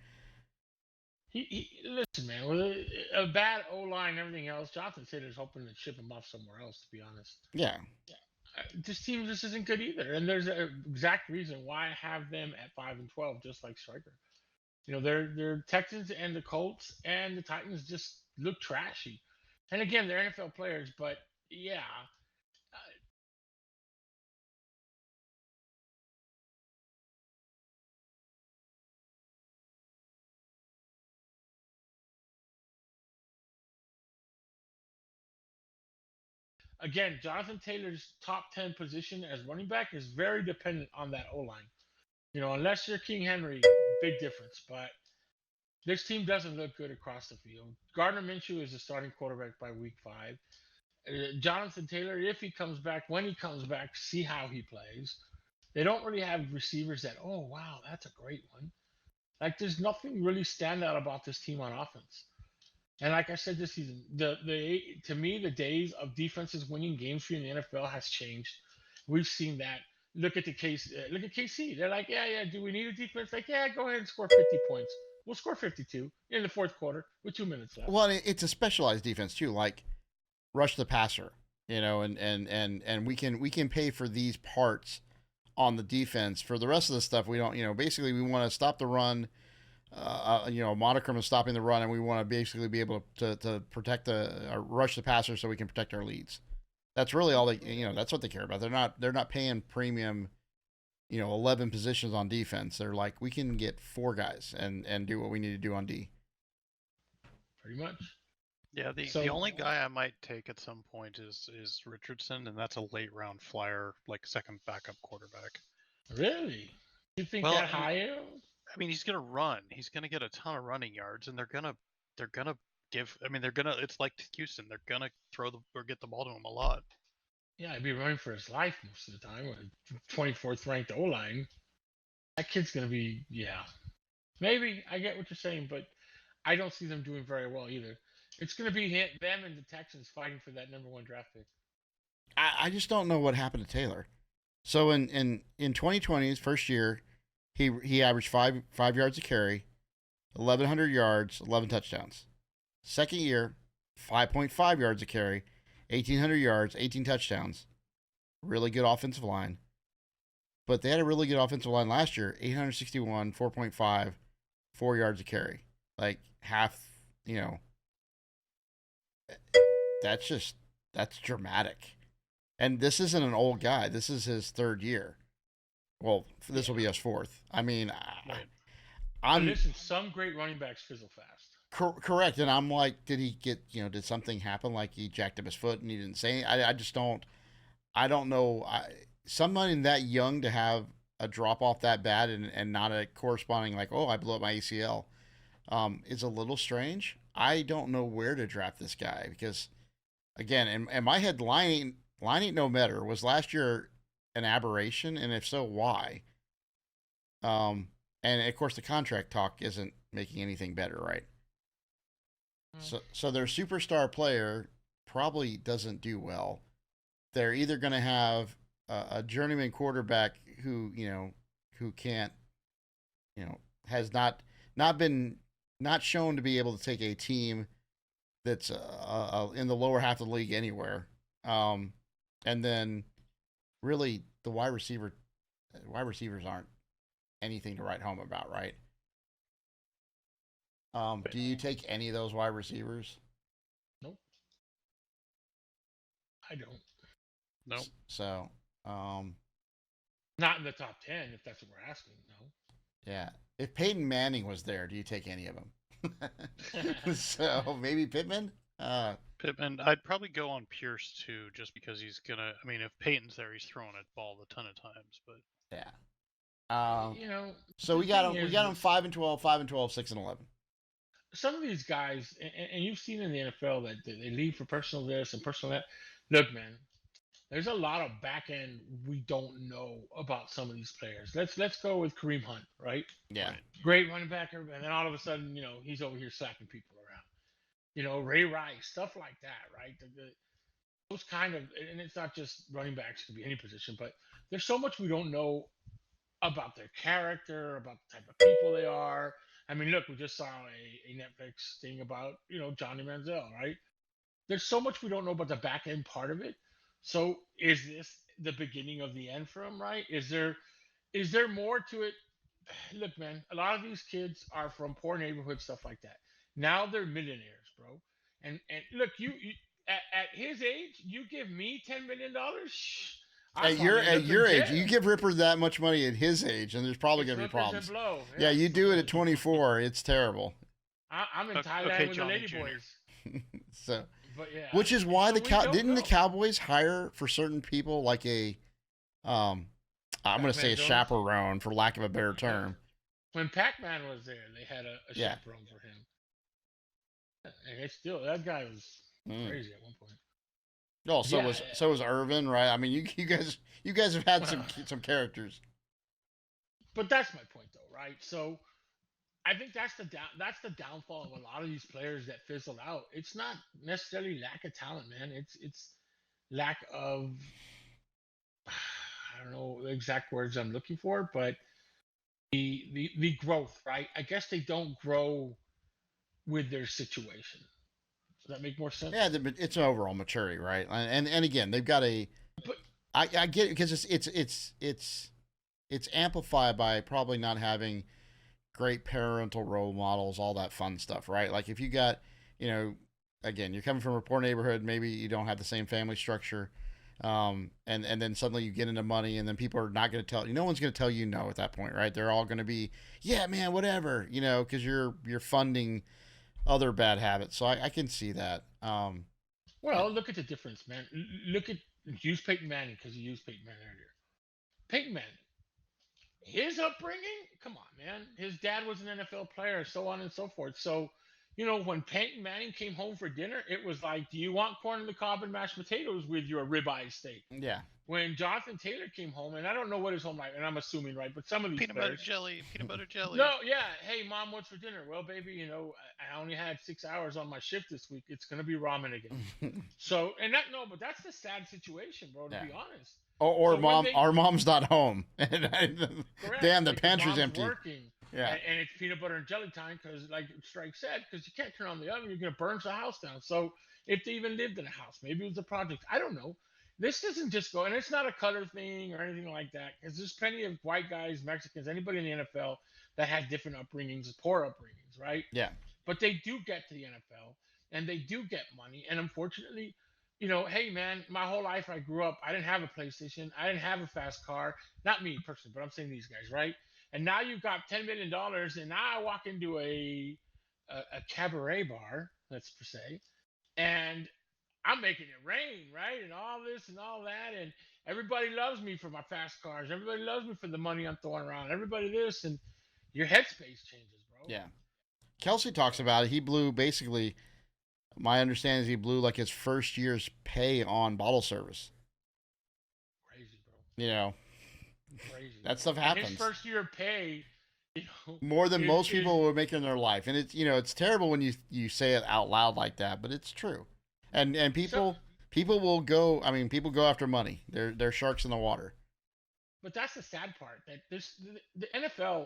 He listen, man. With a bad O line and everything else, Jonathan Taylor's hoping to ship him off somewhere else. To be honest. Yeah. This team just isn't good either, and there's an exact reason why I have them at 5-12, just like Stryker. They're Texans and the Colts and the Titans just look trashy, and again, they're NFL players, but yeah. Again, Jonathan Taylor's top 10 position as running back is very dependent on that O-line. Unless you're King Henry, big difference. But this team doesn't look good across the field. Gardner Minshew is the starting quarterback by week 5. Jonathan Taylor, if he comes back, when he comes back, see how he plays. They don't really have receivers that, oh, wow, that's a great one. Like, there's nothing really standout about this team on offense. And like I said this season, to me, the days of defenses winning games for you in the NFL has changed. We've seen that. Look at KC. They're like, yeah. Do we need a defense? Like, yeah, go ahead and score 50 points. We'll score 52 in the fourth quarter with 2 minutes left. Well, it's a specialized defense too, like rush the passer, and we can pay for these parts on the defense. For the rest of the stuff, we don't. Basically, we want to stop the run. A monochrome of stopping the run, and we want to basically be able to protect rush the passer so we can protect our leads. That's really all that's what they care about. They're not paying premium, 11 positions on defense. They're like, we can get 4 guys and do what we need to do on D. Pretty much. Yeah, the only guy I might take at some point is Richardson, and that's a late round flyer, like second backup quarterback. Really? You think that high? I mean, he's gonna run. He's gonna get a ton of running yards, and they're gonna give. I mean, it's like Houston. They're gonna get the ball to him a lot. Yeah, he'd be running for his life most of the time with a 24th ranked O line. That kid's gonna be Maybe I get what you're saying, but I don't see them doing very well either. It's gonna be them and the Texans fighting for that number 1 draft pick. I just don't know what happened to Taylor. So in 2020, his first year, he averaged 5 yards a carry, 1,100 yards, 11 touchdowns. Second year, 5.5 yards a carry, 1,800 yards, 18 touchdowns. Really good offensive line. But they had a really good offensive line last year, 861, 4.5, 4 yards a carry. Like half, that's dramatic. And this isn't an old guy. This is his 3rd year. Well, this will be his 4th. I mean, listen, some great running backs fizzle fast. Correct. And I'm like, did he get, did something happen? Like he jacked up his foot and he didn't say anything? I just don't, I don't know. Somebody that young to have a drop off that bad and not a corresponding, like, oh, I blew up my ACL, is a little strange. I don't know where to draft this guy because, again, in my head, line ain't no better. Was last year an aberration? And if so, why? And of course, the contract talk isn't making anything better, right? So their superstar player probably doesn't do well. They're either going to have a journeyman quarterback who can't, has not shown to be able to take a team that's in the lower half of the league anywhere. And then really the wide receivers aren't anything to write home about, right? Do you take any of those wide receivers? Nope. I don't. Nope. So, Not in the top 10, if that's what we're asking. No. yeah. If Peyton Manning was there, do you take any of them? So maybe Pittman. Pittman, I'd probably go on Pierce too, just because he's gonna. I mean, if Peyton's there, he's throwing a ball a ton of times. But yeah. You know. So we got him. We got him 5-12, 5-12, 6-11. Some of these guys, and you've seen in the NFL that they leave for personal this and personal that. Look, man, there's a lot of back end we don't know about some of these players. Let's go with Kareem Hunt, right? Yeah. Right. Great running back, and then all of a sudden, he's over here slapping people around. Ray Rice, stuff like that, right? Those kind of, and it's not just running backs; it could be any position. But there's so much we don't know about their character, about the type of people they are. I mean, look, we just saw a Netflix thing about Johnny Manziel, right? There's so much we don't know about the back end part of it. So is this the beginning of the end for him, right? Is there more to it? Look, man, a lot of these kids are from poor neighborhoods, stuff like that. Now they're millionaires, bro. And look, you at his age, you give me $10 million. At your age, you give Ripper that much money at his age, and there's probably going to be problems. Yeah, you do it at 24. It's terrible. I'm in Thailand with Johnny the Jr. ladyboys. So, but yeah, which is why so didn't the Cowboys hire for certain people like a I'm going to say a chaperone for lack of a better term. When Pac-Man was there, they had a chaperone for him. And it's still, that guy was crazy at one point. Oh, so was Irvin, right? I mean, you guys have had some characters. But that's my point, though, right? So I think that's the downfall of a lot of these players that fizzle out. It's not necessarily lack of talent, man. It's lack of, I don't know the exact words I'm looking for, but the growth, right? I guess they don't grow with their situation. Does that make more sense? Yeah, it's an overall maturity, right? And again, they've got a. But I get it because it's amplified by probably not having great parental role models, all that fun stuff, right? Like if you got, again, you're coming from a poor neighborhood, maybe you don't have the same family structure, and then suddenly you get into money, and then people are not going to tell you. No one's going to tell you no at that point, right? They're all going to be, yeah, man, whatever, because you're funding other bad habits. So I can see that. Well, look at the difference, man. Use Peyton Manning because you used Peyton Manning earlier. Peyton Manning, his upbringing, come on, man. His dad was an NFL player, so on and so forth. So, when Peyton Manning came home for dinner, it was like, do you want corn on the cob and mashed potatoes with your ribeye steak? Yeah. When Jonathan Taylor came home, and I don't know what his home life, and I'm assuming, right, but some of these peanut players, butter jelly. No, yeah. Hey, Mom, what's for dinner? Well, baby, I only had 6 hours on my shift this week. It's gonna be ramen again. So, but that's the sad situation, bro. To be honest. Or mom, our mom's not home. Correct, Damn, the pantry's empty. Working. Yeah. And it's peanut butter and jelly time because, like Strike said, because you can't turn on the oven, you're gonna burn the house down. So, if they even lived in a house, maybe it was a project. I don't know. This doesn't just go, and it's not a color thing or anything like that, because there's plenty of white guys, Mexicans, anybody in the NFL that had different upbringings, poor upbringings, right? Yeah. But they do get to the NFL, and they do get money, and unfortunately, hey, man, my whole life I grew up, I didn't have a PlayStation, I didn't have a fast car, not me personally, but I'm saying these guys, right? And now you've got $10 million, and now I walk into a cabaret bar, let's per se, and I'm making it rain, right? And all this and all that. And everybody loves me for my fast cars. Everybody loves me for the money I'm throwing around. Everybody this. And your headspace changes, bro. Yeah. Kelsey talks about it. He blew basically, my understanding is he blew like his first year's pay on bottle service. Crazy, bro. Crazy. That stuff happens. His first year of pay, more than most people will make in their life. And it's, it's terrible when you say it out loud like that, but it's true. And people will go. I mean, people go after money. They're sharks in the water. But that's the sad part. That the NFL,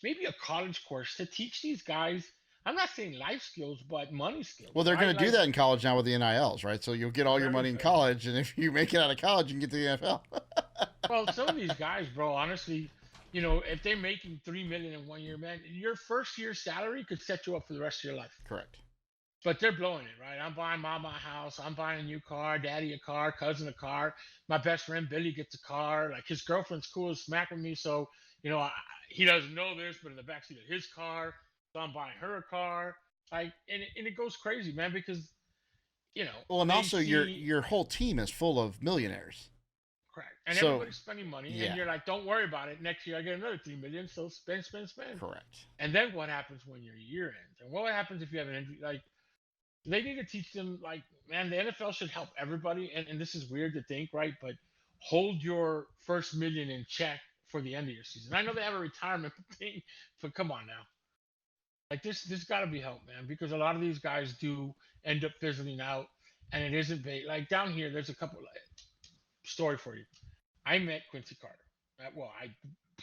maybe a college course to teach these guys I'm not saying life skills, but money skills. Well, they're right? going to do Like, that in college now with the NILs, right? So you'll get all your very money in fair. college, and if you make it out of college, you can get to the NFL. Well, some of these guys, bro, honestly, if they're making $3 million in 1 year, man, your first year salary could set you up for the rest of your life. Correct. But they're blowing it, right? I'm buying mama a house. I'm buying a new car, daddy a car, cousin a car. My best friend Billy gets a car. Like his girlfriend's cool as smack with me, so he doesn't know this, but in the backseat of his car, so I'm buying her a car. Like, and it goes crazy, man, because Well, and they also see your whole team is full of millionaires. correct, and So, everybody's spending money, yeah. and you're like, don't worry about it. Next year I get another $3 million, so spend. Correct. And then what happens when your year ends? And what happens if you have an injury? Like, they need to teach them, like, man, the NFL should help everybody. And this is weird to think, right? But hold your first million in check for the end of your season. I know they have a retirement thing, but come on now. Like, this got to be helped, man, because a lot of these guys do end up fizzling out, and it isn't bait. Like, down here, there's a couple story for you. I met Quincy Carter.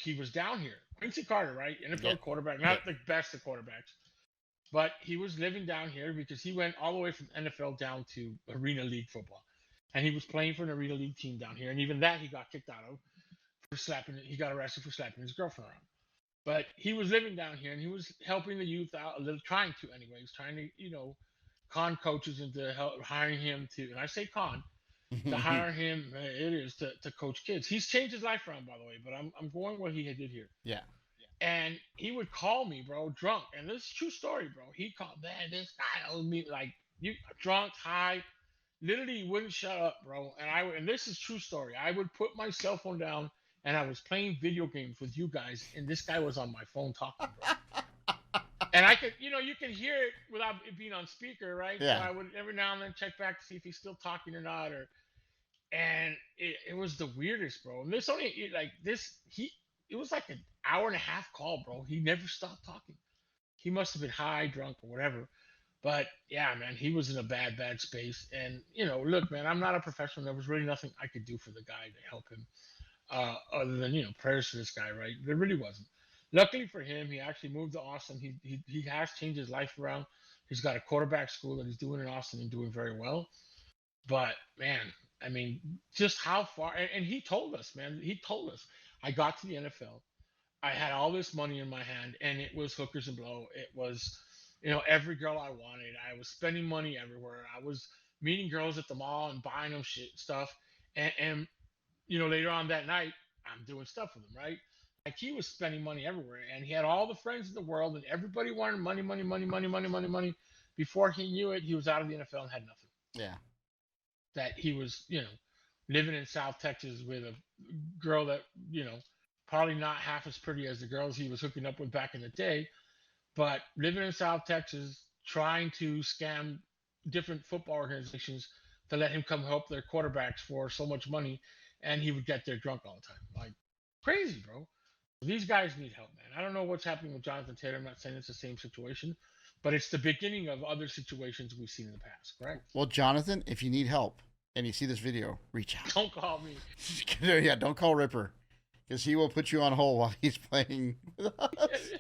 He was down here. Quincy Carter, right? NFL Yeah. quarterback, not the best of quarterbacks. But he was living down here because he went all the way from NFL down to Arena League football. And he was playing for an Arena League team down here. And even that he got kicked out of for slapping. He got arrested for slapping his girlfriend around. But he was living down here and he was helping the youth out a little, trying to, con coaches into hiring him to, and I say con, to hire him, it is to coach kids. He's changed his life around, by the way, but I'm going what he did here. Yeah. And he would call me, bro, drunk. And this is a true story, bro. He called, man, this guy owed me, like, you drunk, high. Literally wouldn't shut up, bro. And this is true story. I would put my cell phone down and I was playing video games with you guys, and this guy was on my phone talking, bro. And I could, you can hear it without it being on speaker, right? Yeah. So I would every now and then check back to see if he's still talking or not. And it was the weirdest, bro. And it was like an hour and a half call, bro. He never stopped talking. He must have been high, drunk, or whatever. But yeah, man, he was in a bad space. And look, man, I'm not a professional. There was really nothing I could do for the guy to help him, other than prayers for this guy, right? There really wasn't. Luckily for him, he actually moved to Austin. He has changed his life around. He's got a quarterback school that he's doing in Austin and doing very well. But man, I mean, just how far. And he told us, man. He told us. I got to the NFL. I had all this money in my hand, and it was hookers and blow. It was, every girl I wanted. I was spending money everywhere. I was meeting girls at the mall and buying them stuff. And later on that night, I'm doing stuff with him, right? Like, he was spending money everywhere, and he had all the friends in the world, and everybody wanted money. Before he knew it, he was out of the NFL and had nothing. Yeah. That he was, living in South Texas with a girl that, probably not half as pretty as the girls he was hooking up with back in the day, but living in South Texas, trying to scam different football organizations to let him come help their quarterbacks for so much money, and he would get there drunk all the time. Like, crazy, bro. These guys need help, man. I don't know what's happening with Jonathan Taylor. I'm not saying it's the same situation, but it's the beginning of other situations we've seen in the past, correct? Well, Jonathan, if you need help and you see this video, reach out. Don't call me. Yeah, don't call Ripper, because he will put you on hold while he's playing with us.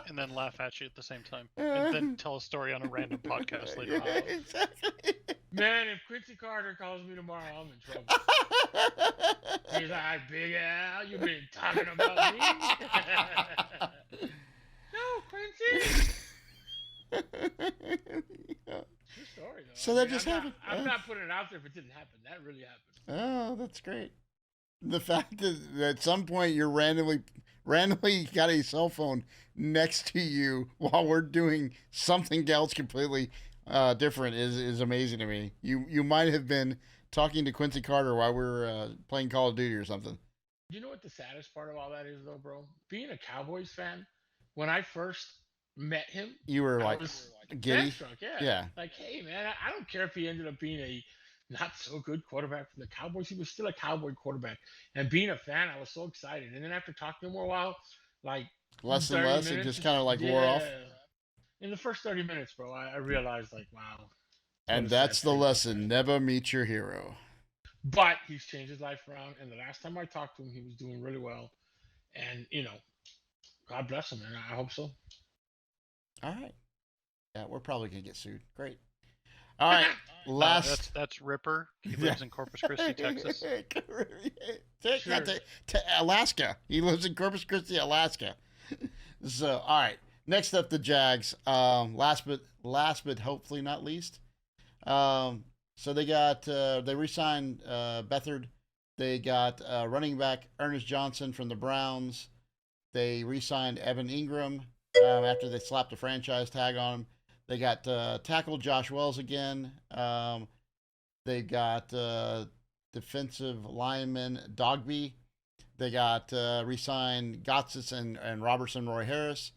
And then laugh at you at the same time. And then tell a story on a random podcast later on. Exactly. Man, if Quincy Carter calls me tomorrow, I'm in trouble. He's like, Big Al, you been talking about me? No, Quincy. True story, though. So that just happened. I'm not putting it out there if it didn't happen. That really happened. Oh, that's great. The fact that at some point you're randomly got a cell phone next to you while we're doing something else completely different is amazing to me. You might have been talking to Quincy Carter while we were playing Call of Duty or something. You know what the saddest part of all that is, though, bro? Being a Cowboys fan, when I first met him, You were I like was giddy. starstruck, Yeah. Like, hey, man, I don't care if he ended up being a not so good quarterback for the Cowboys. He was still a Cowboy quarterback. And being a fan, I was so excited. And then after talking to him for a while, like Less and 30 less, it minutes, just kind of like wore off. In the first 30 minutes, bro, I realized, like, wow. And what a that's sad the thing. lesson. Never meet your hero. But he's changed his life around. And the last time I talked to him, he was doing really well. And, God bless him, man. I hope so. All right. Yeah, we're probably gonna get sued. Great. All right. Last. That's Ripper. He lives in Corpus Christi, Texas. Sure. Alaska. He lives in Corpus Christi, Alaska. So, all right. Next up, the Jags. Last but hopefully not least. So they got they re-signed Beathard. They got running back Ernest Johnson from the Browns. They re-signed Evan Ingram after they slapped a franchise tag on him. They got tackle Josh Wells again. They got defensive lineman Dogby. They got re-signed Gotsis and Robertson Roy Harris.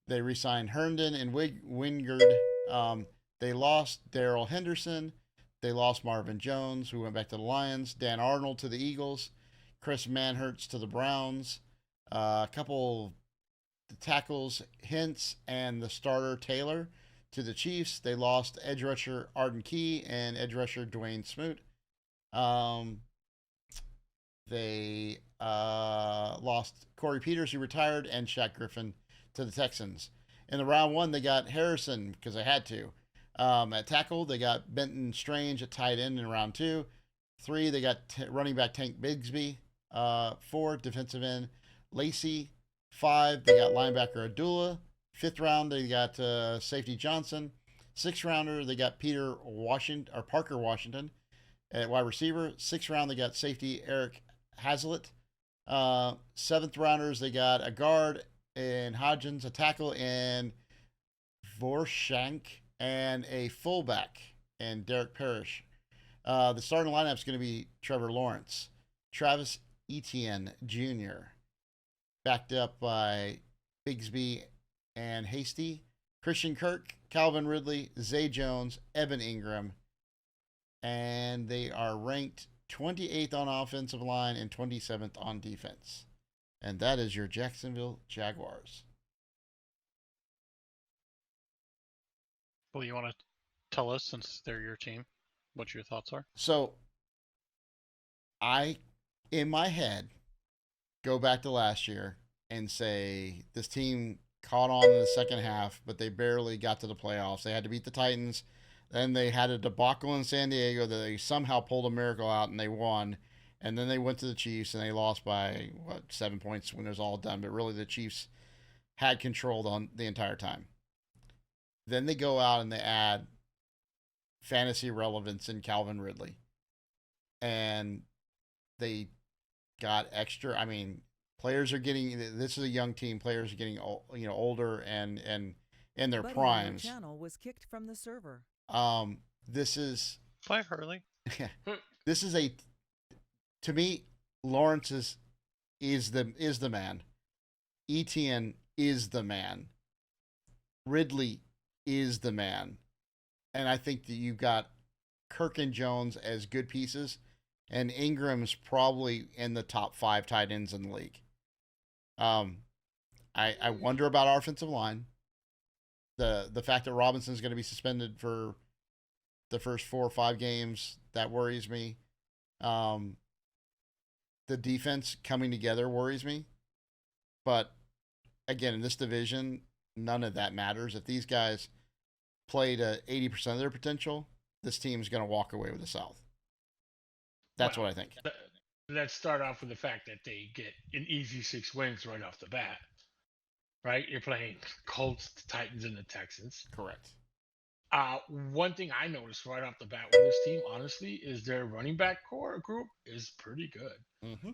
They re-signed Herndon and Wingard. They lost Darrell Henderson. They lost Marvin Jones, who went back to the Lions. Dan Arnold to the Eagles. Chris Manhertz to the Browns. A couple tackles, Hintz, and the starter Taylor to the Chiefs. They lost edge rusher Arden Key and edge rusher Dwayne Smoot. They lost Corey Peters, who retired, and Shaq Griffin to the Texans. In the round one, they got Harrison because they had to. At tackle, they got Benton Strange at tight end in round 2. 3, they got running back Tank Bigsby. 4, defensive end Lacey. 5, they got linebacker Abdullah. 5th round, they got safety Johnson. 6th rounder, they got Parker Washington at wide receiver. 6th round, they got safety Eric Hazlitt. 7th rounders, they got a guard and Hodgins, a tackle, and Vorshank, and a fullback, and Derek Parrish. The starting lineup is going to be Trevor Lawrence, Travis Etienne Jr., backed up by Bigsby and Hasty, Christian Kirk, Calvin Ridley, Zay Jones, Evan Ingram, and they are ranked 28th on offensive line and 27th on defense. And that is your Jacksonville Jaguars. Well, you want to tell us, since they're your team, what your thoughts are? So, I, in my head, go back to last year and say this team caught on in the second half, but they barely got to the playoffs. They had to beat the Titans. Then they had a debacle in San Diego that they somehow pulled a miracle out and they won. And then they went to the Chiefs and they lost by, 7 points when it was all done. But really, the Chiefs had control on the entire time. Then they go out and they add fantasy relevance in Calvin Ridley. And they got extra. I mean, players are getting. This is a young team. Players are getting, older and in their primes. Channel was kicked from the server. This is. Bye, Hurley. This is to me, Lawrence is the man. Etienne is the man. Ridley is the man. And I think that you've got Kirk and Jones as good pieces, and Ingram's probably in the top 5 tight ends in the league. I wonder about our offensive line. The fact that Robinson's going to be suspended for the first 4 or 5 games, that worries me. The defense coming together worries me. But again, in this division, none of that matters. If these guys play to 80% of their potential, this team's going to walk away with the South. That's what I think. Let's start off with the fact that they get an easy 6 wins right off the bat. Right? You're playing Colts, the Titans, and the Texans. Correct. One thing I noticed right off the bat with this team, honestly, is their running back core group is pretty good. Mm-hmm.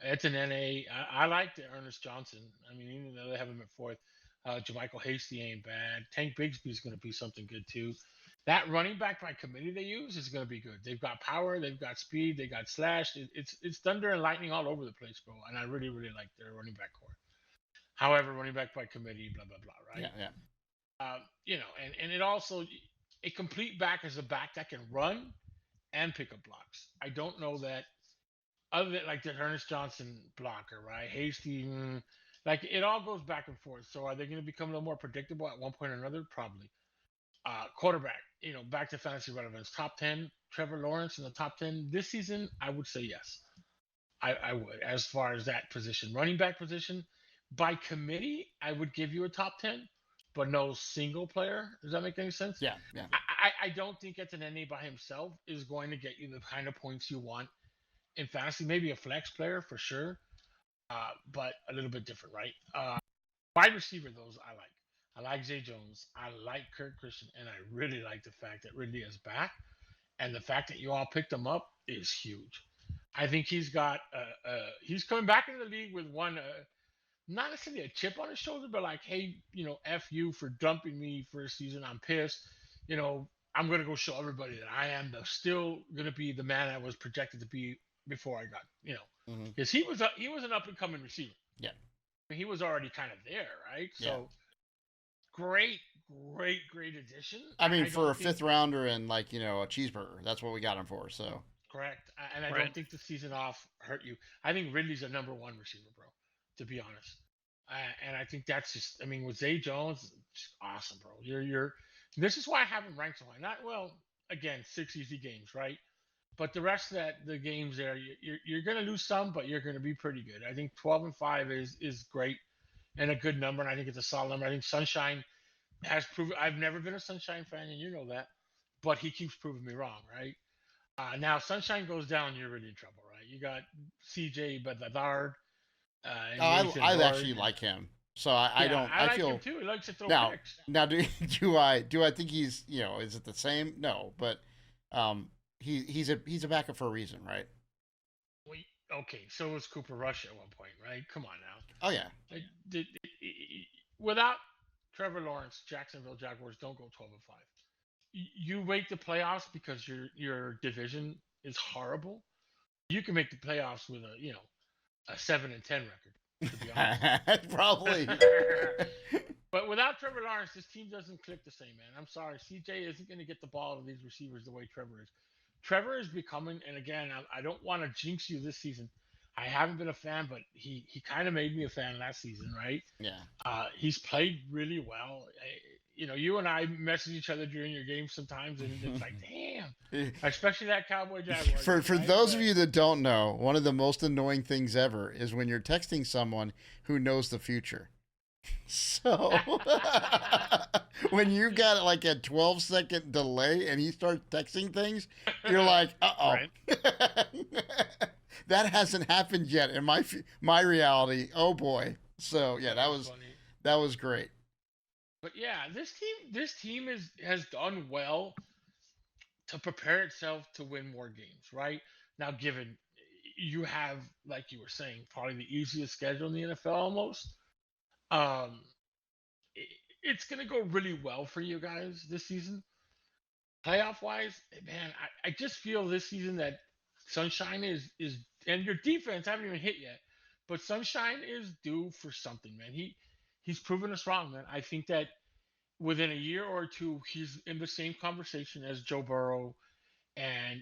It's an NA. I like the Ernest Johnson. I mean, even though they have him at 4th, Jermichael Hasty ain't bad. Tank Bigsby is going to be something good too. That running back by committee they use is going to be good. They've got power, they've got speed, they got slash. It's thunder and lightning all over the place, bro. And I really, really like their running back core. However, running back by committee, blah blah blah, right? Yeah. And it also a complete back is a back that can run and pick up blocks. I don't know that other than like the Ernest Johnson blocker, right? Hasty, like it all goes back and forth. So are they going to become a little more predictable at one point or another? Probably. Quarterback, back to fantasy relevance. Top 10, Trevor Lawrence in the top 10 this season. I would say yes. I would, as far as that position, running back position. By committee, I would give you a top 10. but no single player. Does that make any sense? Yeah, yeah. I don't think Etanene by himself is going to get you the kind of points you want in fantasy. Maybe a flex player for sure, but a little bit different, right? Wide receiver, those I like. I like Zay Jones. I like Kurt Christian, and I really like the fact that Ridley is back, and the fact that you all picked him up is huge. I think he's got he's coming back into the league with one not necessarily a chip on his shoulder, but like, hey, F you for dumping me for a season. I'm pissed. I'm gonna go show everybody that I am still gonna be the man I was projected to be before I got, because he was an up and coming receiver. Yeah. He was already kind of there, right? So great addition. I mean, for a fifth rounder and a cheeseburger, that's what we got him for. So correct, and I don't think the season off hurt you. I think Ridley's a number one receiver, bro. To be honest, and I think that's just. I mean, with Zay Jones, just awesome, bro. You're. This is why I have him ranked so high. Not again, 6 easy games, right? But the rest of the games there, you're going to lose some, but you're going to be pretty good. I think 12-5 is great and a good number, and I think it's a solid number. I think Sunshine has proven. I've never been a Sunshine fan, and you know that, but he keeps proving me wrong, right? Now Sunshine goes down, you're really in trouble, right? You got CJ Bedard. I actually like him, so I don't. I like feel him too. He likes to throw picks. Now, do I think he's is it the same? No, but he's a backup for a reason, right? Okay, so was Cooper Rush at one point, right? Come on now. Oh yeah. Without Trevor Lawrence, Jacksonville Jaguars don't go 12-5. You make the playoffs because your division is horrible. You can make the playoffs with a 7-10 record, to be honest. Probably. But without Trevor Lawrence, this team doesn't click the same, man. I'm sorry. CJ isn't going to get the ball to these receivers the way Trevor is. Trevor is becoming, and again, I don't want to jinx you this season. I haven't been a fan, but he kind of made me a fan last season, right? Yeah. He's played really well. You and I message each other during your games sometimes, and it's like, damn. Especially that Cowboy Jaguar. For those of you that don't know, one of the most annoying things ever is when you're texting someone who knows the future. So when you've got a 12-second delay and he starts texting things, you're like, uh-oh. Right. That hasn't happened yet in my reality. Oh boy. So yeah, that was great. But yeah, this team has done well to prepare itself to win more games, right? Now, given you have, like you were saying, probably the easiest schedule in the NFL almost. It's going to go really well for you guys this season. Playoff wise, man, I just feel this season that Sunshine is and your defense haven't even hit yet, but Sunshine is due for something, man. He's proven us wrong, man. I think that within a year or two, he's in the same conversation as Joe Burrow, and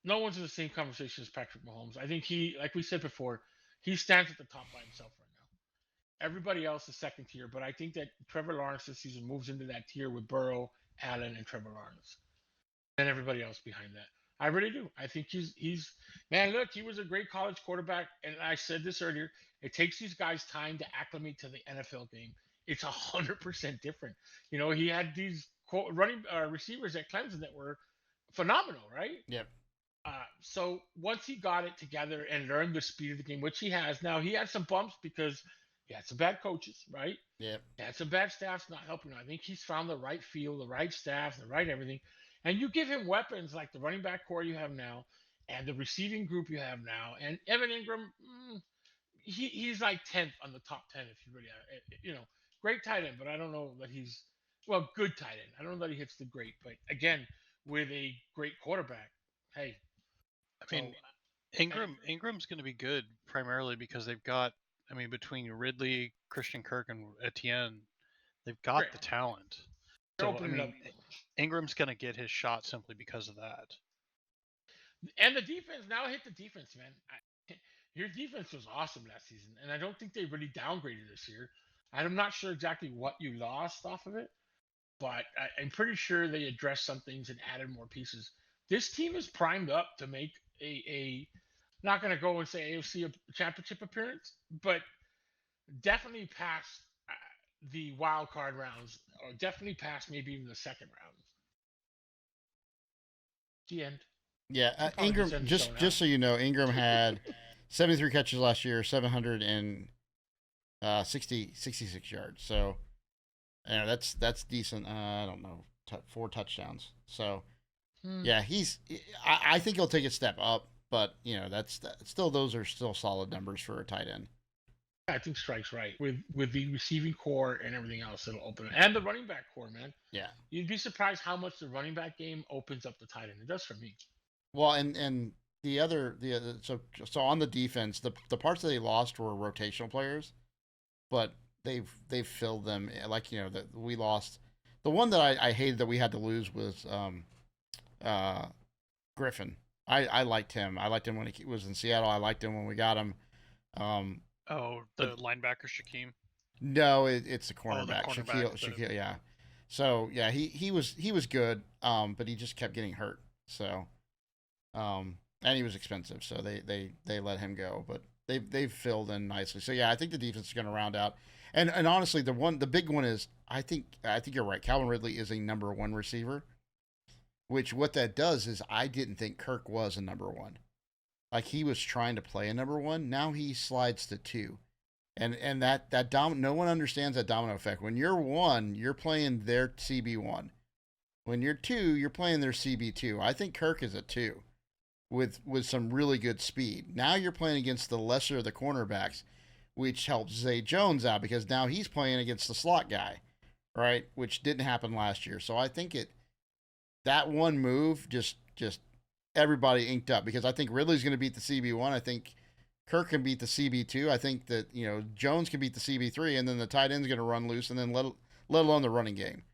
no one's in the same conversation as Patrick Mahomes. I think like we said before, he stands at the top by himself right now. Everybody else is second tier, but I think that Trevor Lawrence this season moves into that tier with Burrow, Allen, and Trevor Lawrence, and everybody else behind that. I really do. I think he's man. Look, he was a great college quarterback, and I said this earlier. It takes these guys time to acclimate to the NFL game. It's 100% different. He had these running receivers at Clemson that were phenomenal, right? Yep. So once he got it together and learned the speed of the game, which he has now, he had some bumps because he had some bad coaches, right? Yep. He had some bad staffs not helping him. I think he's found the right feel, the right staff, the right everything. And you give him weapons like the running back core you have now and the receiving group you have now. And Evan Ingram, he's like 10th on the top 10 if you really – great tight end, but I don't know that he's – well, good tight end. I don't know that he hits the great. But, again, with a great quarterback, hey. I mean, Ingram's going to be good primarily because they've got – I mean, between Ridley, Christian Kirk, and Etienne, they've got the talent. So, I mean, Ingram's going to get his shot simply because of that. And the defense, now hit the defense, man. Your defense was awesome last season, and I don't think they really downgraded this year. I'm not sure exactly what you lost off of it, but I'm pretty sure they addressed some things and added more pieces. This team is primed up to make a not going to go and say AFC championship appearance, but definitely past the wild card rounds, or definitely past maybe even the second round. The end. Yeah, Should probably Ingram. just end the show Just so you know, Ingram had 73 catches last year, 766 yards. So, that's decent. I don't know, 4 touchdowns. So, yeah, I think he'll take a step up, but still those are still solid numbers for a tight end. I think Strike's right with the receiving core and everything else. It'll open it, and the running back core, man. Yeah. You'd be surprised how much the running back game opens up the tight end. It does for me. Well, and the other so on the defense, the parts that they lost were rotational players, but they've filled them. Like that we lost. The one that I hated that we had to lose was Griffin. I liked him. I liked him when he was in Seattle. I liked him when we got him. The linebacker Shaquem. No, it's the cornerback. Oh, the cornerback. Shaquille, yeah. So yeah, he was good. But he just kept getting hurt. So, and he was expensive. So they let him go. But they've filled in nicely. So yeah, I think the defense is going to round out. And honestly, the big one is I think you're right. Calvin Ridley is a number 1 receiver. Which what that does is I didn't think Kirk was a number 1. Like he was trying to play a number 1. Now he slides to 2. And that no one understands that domino effect. When you're 1, you're playing their CB1. When you're 2, you're playing their CB2. I think Kirk is a 2 with some really good speed. Now you're playing against the lesser of the cornerbacks, which helps Zay Jones out because now he's playing against the slot guy, right? Which didn't happen last year. So I think that one move just everybody inked up because I think Ridley's going to beat the CB1. I think Kirk can beat the CB2. I think that Jones can beat the CB3, and then the tight end's going to run loose, and then let alone the running game.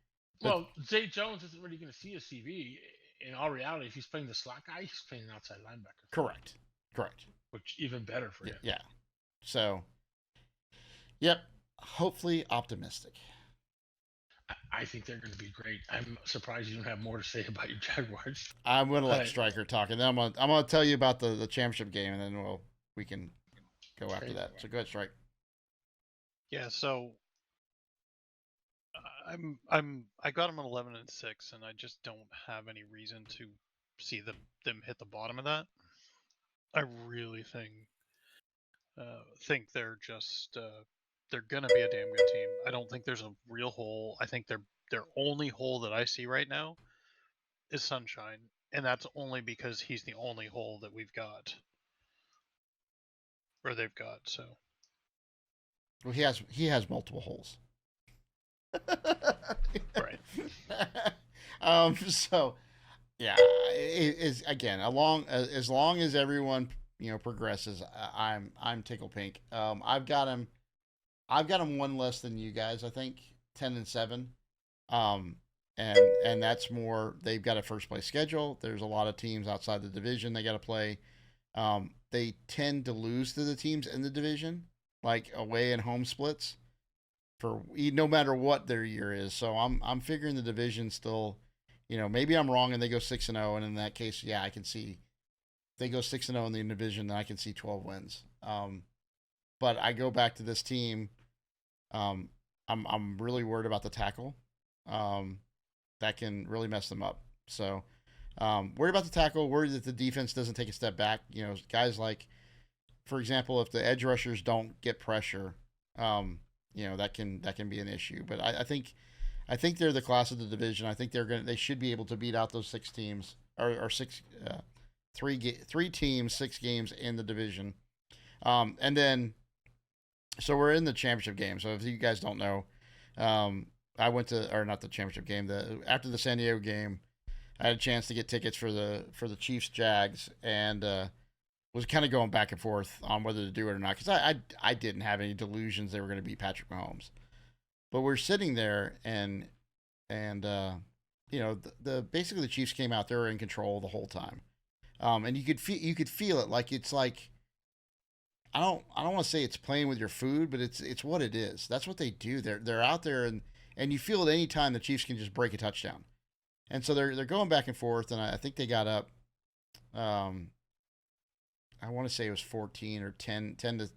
Well, Zay Jones isn't really going to see a CB. In all reality, if he's playing the slot guy, he's playing an outside linebacker. Correct. Which even better for him. Yeah. So, yep. Hopefully optimistic. I think they're going to be great. I'm surprised you don't have more to say about your Jaguars. I'm going to let Stryker talk, and then I'm going to tell you about the championship game, and then we can go after that. So go ahead, Strike. Yeah. So I got them at 11-6, and I just don't have any reason to see them hit the bottom of that. I really think they're just they're gonna be a damn good team. I don't think there's a real hole. I think their only hole that I see right now is Sunshine, and that's only because he's the only hole that we've got, or they've got. So, well, he has multiple holes. right. So, yeah, it is again as long as everyone progresses. I'm tickle pink. I've got him 1 less than you guys. I think 10-7. And that's more. They've got a first place schedule. There's a lot of teams outside the division they got to play. They tend to lose to the teams in the division, like away and home splits, for no matter what their year is. So I'm figuring the division still. Maybe I'm wrong and they go 6-0, and in that case, yeah, I can see if they go 6-0 in the division, then I can see 12 wins. But I go back to this team. I'm really worried about the tackle. That can really mess them up. So, worried about the tackle. Worried that the defense doesn't take a step back. Guys like, for example, if the edge rushers don't get pressure, that can be an issue. But I think they're the class of the division. I think they should be able to beat out those 6 teams or 3 teams, 6 games in the division. And then, so we're in the championship game. So if you guys don't know, I went to, or not the championship game, after the San Diego game, I had a chance to get tickets for the Chiefs Jags, and was kind of going back and forth on whether to do it or not, because I didn't have any delusions they were going to beat Patrick Mahomes. But we're sitting there, and basically the Chiefs came out, they were in control the whole time, and you could feel it, like it's like, I don't want to say it's playing with your food, but it's what it is. That's what they do. They're out there, and you feel it any time the Chiefs can just break a touchdown. And so they're going back and forth, and I think they got up. I want to say it was 14 or 10 to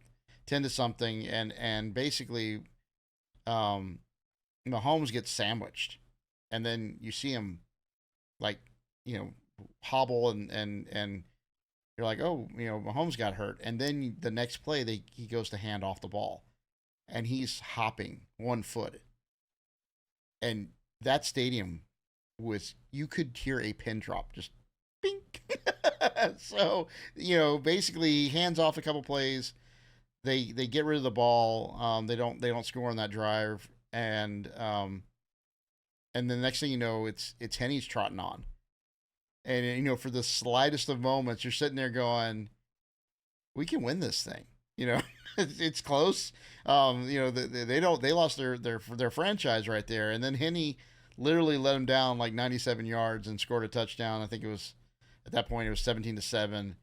something, and basically, Mahomes gets sandwiched, and then you see him like hobble and you're like, oh, Mahomes got hurt, and then the next play he goes to hand off the ball, and he's hopping 1 foot, and that stadium you could hear a pin drop, just bink. So basically he hands off a couple plays, they get rid of the ball, they don't score on that drive, and the next thing you know, it's Henny's trotting on. And, for the slightest of moments, you're sitting there going, we can win this thing. It's close. They lost their franchise right there. And then Henny literally let him down like 97 yards and scored a touchdown. I think it was, at that point, it was 17-7.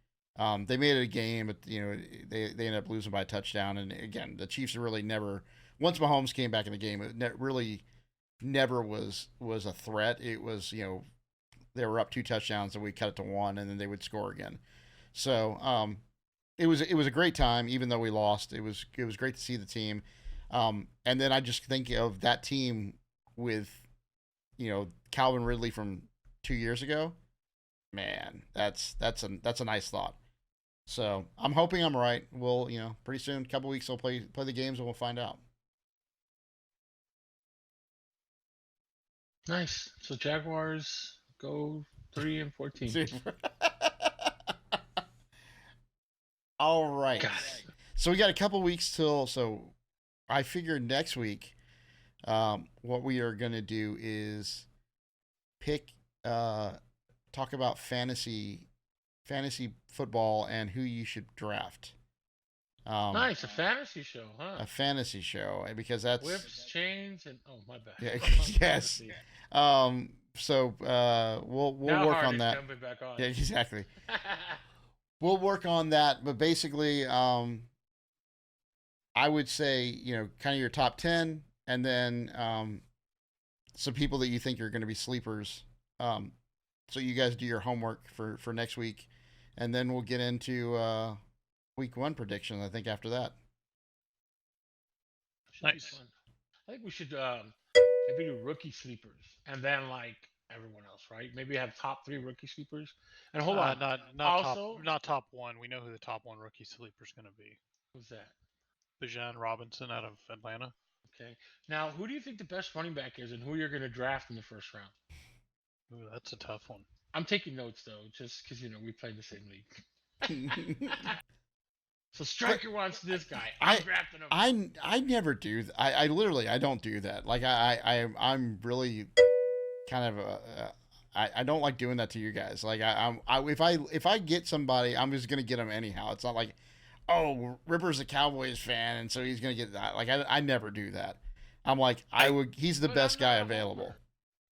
They made it a game, but, they ended up losing by a touchdown. And again, the Chiefs really never, once Mahomes came back in the game, it really never was a threat. It was, they were up 2 touchdowns and we cut it to 1, and then they would score again. So it was a great time, even though we lost. It was great to see the team. And then I just think of that team with Calvin Ridley from 2 years ago. Man, that's a nice thought. So I'm hoping I'm right. We'll pretty soon, a couple weeks, we'll play the games and we'll find out. Nice. So Jaguars go 3-14. All right. God. So we got a couple weeks till. So I figured next week, what we are going to do is talk about fantasy football and who you should draft. Nice, a fantasy show, huh? A fantasy show, because that's whips, chains, and oh, my bad. Yeah, yes. So we'll now work Hardy's on that. jumping back on. Yeah, exactly. We'll work on that, but basically, I would say kind of your top 10, and then some people that you think are going to be sleepers. So you guys do your homework for next week, and then we'll get into week 1 predictions. I think after that. Nice. I think we should maybe do rookie sleepers, and then like everyone else, right? Maybe have top 3 rookie sleepers. And hold on, not top 1. We know who the top 1 rookie sleeper is going to be. Who's that? Bijan Robinson out of Atlanta. Okay. Now, who do you think the best running back is, and who you're going to draft in the first round? Ooh, that's a tough one. I'm taking notes though, just because we play in the same league. So Striker wants this guy. I'm drafting him. I never do. I literally don't do that. Like I'm really kind of I don't like doing that to you guys. Like if I get somebody, I'm just gonna get them anyhow. It's not like, oh, Ripper's a Cowboys fan, and so he's gonna get that. Like I never do that. I'm like he's the best guy available.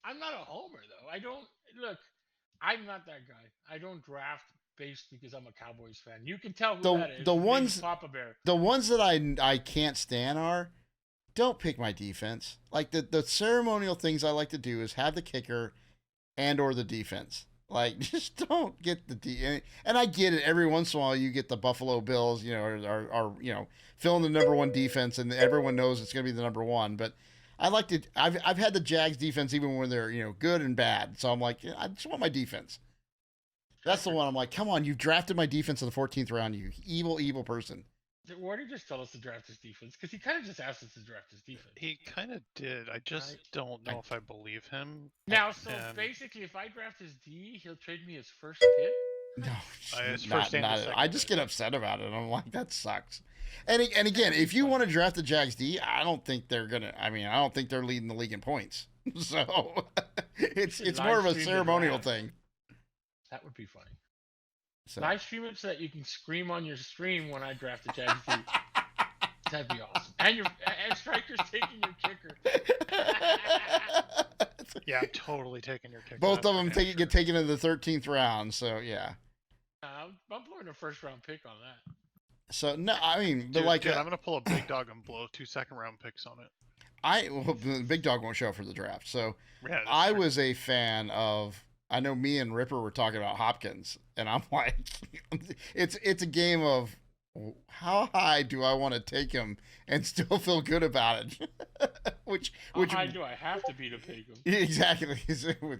I'm not a homer though. I don't look. I'm not that guy. I don't draft based because I'm a Cowboys fan. You can tell who that is. The ones Papa Bear. The ones that I can't stand are, don't pick my defense. Like the ceremonial things I like to do is have the kicker and or the defense. Like, just don't get the and I get it. Every once in a while, you get the Buffalo Bills, are filling the number 1 defense, and everyone knows it's going to be the number 1. But I like to. I've had the Jags defense even when they're good and bad. So I'm like, I just want my defense. That's the one. I'm like, come on, you drafted my defense in the 14th round, you evil person. Why did you just tell us to draft his defense? Because he kind of just asked us to draft his defense. He kind of did. I just don't know if I believe him. Now, so basically, if I draft his D, he'll trade me his first pick? No, I just get upset about it. I'm like, that sucks. And again, if you want to draft the Jags D, I don't think they're gonna. I mean, I don't think they're leading the league in points. So it's more of a ceremonial thing. That would be funny. So. Live stream it so that you can scream on your stream when I draft the Jags D. That'd be awesome. And Striker's taking your kicker. Yeah, I'm totally taking your kicker. Both of them get taken in the 13th round. So yeah. I'm blowing a first round pick on that. So no, I mean, but dude, I'm gonna pull a big dog and blow 2 second-round picks on it. The big dog won't show up for the draft. So yeah, I was a fan of. I know me and Ripper were talking about Hopkins, and I'm like, it's a game of how high do I want to take him and still feel good about it? which How high do I have to be to pick him? exactly.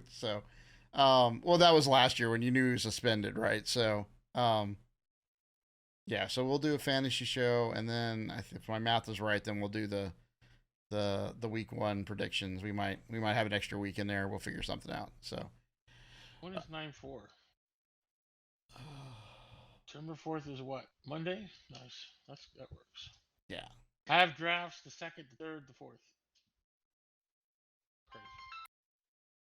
So, well, that was last year when you knew he was suspended, right? So, yeah. So we'll do a fantasy show, and then if my math is right, then we'll do the week 1 predictions. We might have an extra week in there. We'll figure something out. So. When is 9/4? September 4th is what? Monday? Nice. That works. Yeah. I have drafts the 2nd, the 3rd, the 4th. Crazy.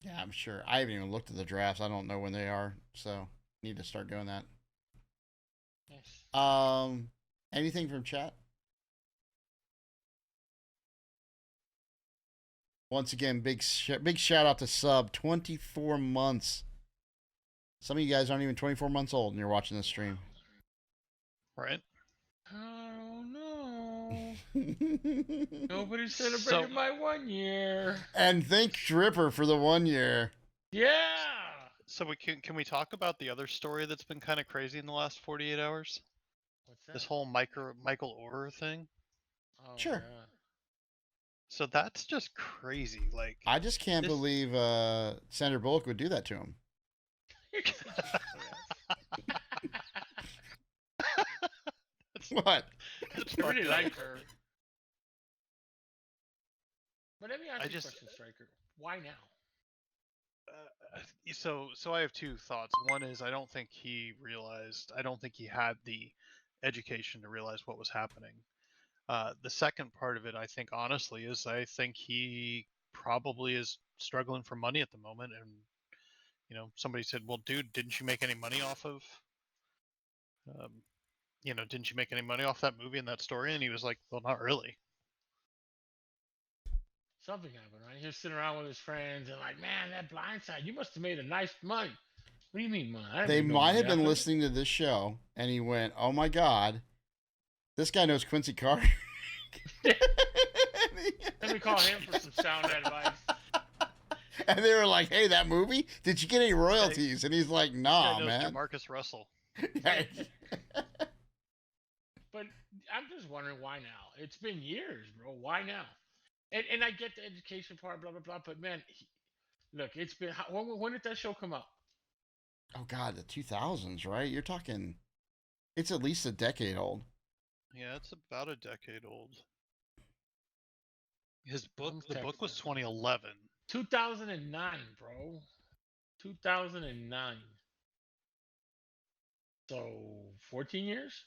Yeah, I'm sure. I haven't even looked at the drafts. I don't know when they are, so need to start doing that. Nice. Anything from chat? Once again, big shout out to Sub. 24 months. Some of you guys aren't even 24 months old and you're watching this stream. Right? Oh no. Nobody celebrated my 1 year. And thank Dripper for the 1 year. Yeah. So can we talk about the other story that's been kind of crazy in the last 48 hours? What's that? This whole Michael Orr thing. Oh, Sure. yeah. So that's just crazy. Like, I just can't believe Sandra Bullock would do that to him. What? I really like her. But let me ask you a question, Striker. Why now? So I have 2 thoughts. One is I don't think he had the education to realize what was happening. The second part of it, I think, honestly, is I think he probably is struggling for money at the moment. And, somebody said, well, dude, didn't you make any money off of, didn't you make any money off that movie and that story? And he was like, well, not really. Something happened, right? He was sitting around with his friends and like, man, that Blindside, you must have made a nice money. What do you mean, money? They might have been listening to this show, and he went, oh my God, this guy knows Quincy Carter. Let me call him for some sound advice. And they were like, hey, that movie? Did you get any royalties? And he's like, nah, man. Marcus Russell. But I'm just wondering why now. It's been years, bro. Why now? And I get the education part, blah, blah, blah. But, man, look, it's been... When did that show come out? Oh, God, the 2000s, right? You're talking... It's at least a decade old. Yeah, it's about a decade old. The book was 2011. 2009, bro. 2009. So, 14 years?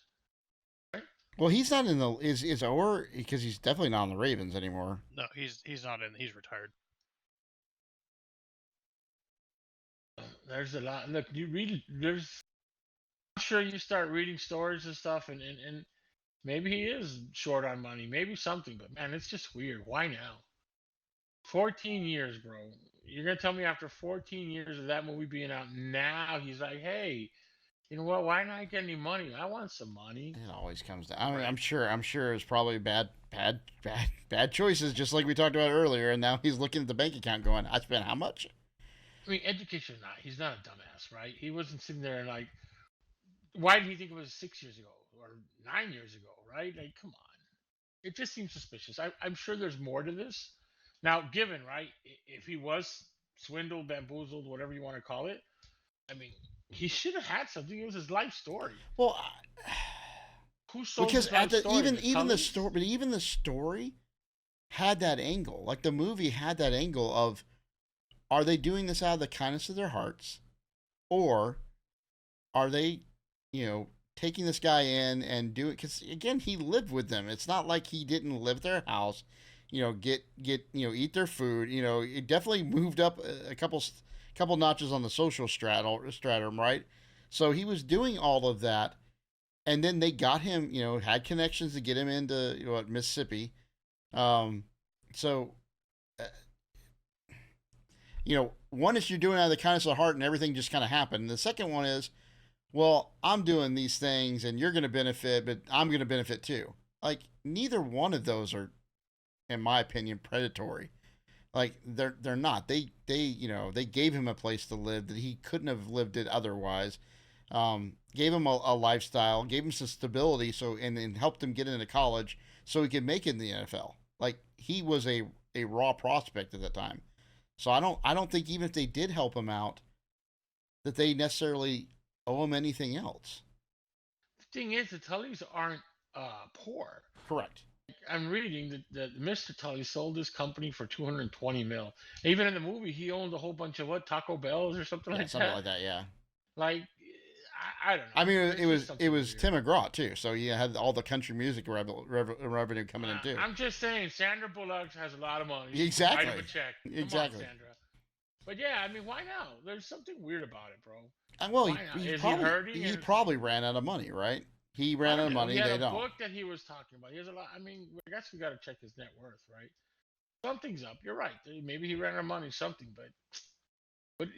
Well, he's not in the is Orr because he's definitely not on the Ravens anymore. No, he's not in. He's retired. There's a lot. Look, you read. I'm sure you start reading stories and stuff, and maybe he is short on money, maybe something. But man, it's just weird. Why now? 14 years, bro. You're gonna tell me after 14 years of that movie being out, now he's like, hey. You know what? Why not get any money? I want some money. It always comes down. I mean, I'm sure it's probably bad choices, just like we talked about earlier. And now he's looking at the bank account, going, "I spent how much?" I mean, education or not, he's not a dumbass, right? He wasn't sitting there and like, why did he think it was 6 years ago or 9 years ago, right? Like, come on. It just seems suspicious. I'm sure there's more to this. Now, given, right, if he was swindled, bamboozled, whatever you want to call it, I mean, he should have had something. It was his life story. Well, who sold because his life story? even the story, but even the story had that angle. Like the movie had that angle of, are they doing this out of the kindness of their hearts, or are they, taking this guy in and do it? Because again, he lived with them. It's not like he didn't live at their house. Eat their food. It definitely moved up a couple notches on the social stratum, right? So he was doing all of that, and then they got him, had connections to get him into Mississippi. One is you're doing it out of the kindness of the heart, and everything just kind of happened. And the second one is, well, I'm doing these things, and you're going to benefit, but I'm going to benefit too. Like neither one of those are, in my opinion, predatory. Like they're not. They gave him a place to live that he couldn't have lived it otherwise. gave him a lifestyle, gave him some stability, and helped him get into college so he could make it in the NFL. Like he was a raw prospect at that time. So I don't think even if they did help him out, that they necessarily owe him anything else. The thing is, the Tullys aren't poor. Correct. I'm reading that Mr. Tully sold his company for 220 mil. Even in the movie, he owned a whole bunch of Taco Bells or something like something that. like that. Yeah. Like, I don't know. I mean, There's it was just something weird. Tim McGraw too, so you had all the country music revenue coming in too. I'm just saying, Sandra Bullock has a lot of money. Exactly. Write him a check. Come Exactly. on, Sandra. But yeah, I mean, why now? There's something weird about it, bro. Well, Why not? Is he hurting? he probably ran out of money, right? He ran out of money. He had They a don't. book that he was talking about. He has a lot. I mean, I guess we got to check his net worth, right? Something's up. You're right. Maybe he ran out of money, something. But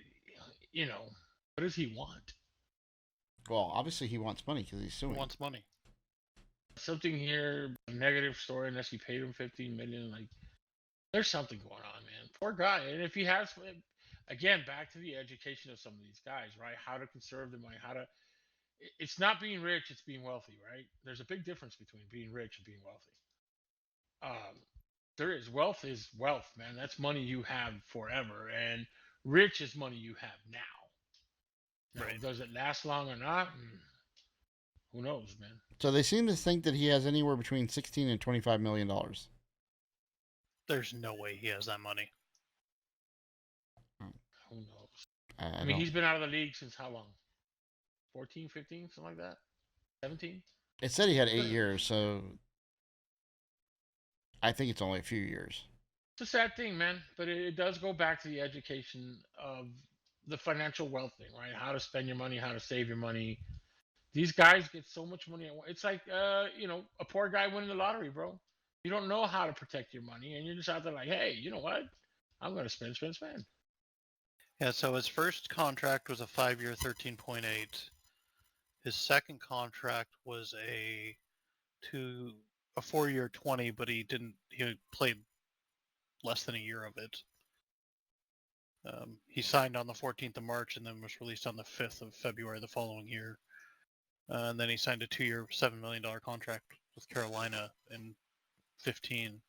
you know, what does he want? Well, obviously he wants money because he's suing. He wants money. Something here, a negative story, unless he paid him 15 million. Like, there's something going on, man. Poor guy. And if he has, again, back to the education of some of these guys, right? How to conserve the money, how to. It's not being rich; it's being wealthy, right? There's a big difference between being rich and being wealthy. There is wealth, man. That's money you have forever, and rich is money you have now. Right. Does it last long or not? Who knows, man? So they seem to think that he has anywhere between $16 and $25 million. There's no way he has that money. Who knows? I mean, don't- he's been out of the league since how long? 14, 15, something like that? 17? It said he had 8 years, so I think it's only a few years. It's a sad thing, man, but it does go back to the education of the financial wealth thing, right? How to spend your money, how to save your money. These guys get so much money. It's like, a poor guy winning the lottery, bro. You don't know how to protect your money, and you're just out there like, hey, you know what? I'm going to spend. Yeah, so his first contract was a 5-year 13.8. His second contract was a 4-year 20, but he played less than a year of it. He signed on the 14th of March and then was released on the 5th of February the following year. And then he signed a 2-year, $7 million contract with Carolina in 15.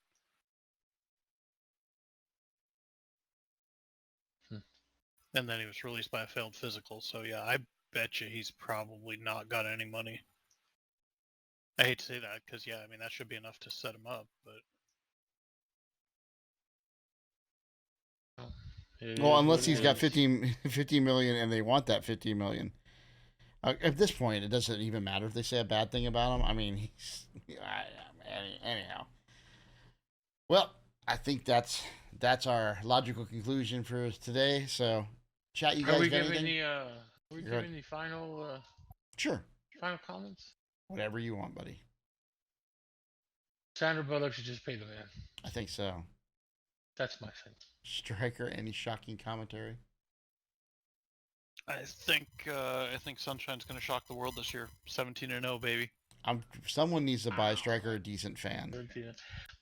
And then he was released by a failed physical. So yeah, I bet you he's probably not got any money. I hate to say that because yeah, I mean that should be enough to set him up, but Well, unless he's got 50 million and they want that 50 million. At this point, it doesn't even matter if they say a bad thing about him. I mean, anyhow. Well, I think that's our logical conclusion for today. So, chat, you guys Are we got giving anything? the final Sure. final comments? Whatever you want, buddy. Sandra Bullock should just pay the man. I think so. That's my thing. Striker, any shocking commentary? I think Sunshine's going to shock the world this year. 17-0, baby. Someone needs to buy Striker a decent fan.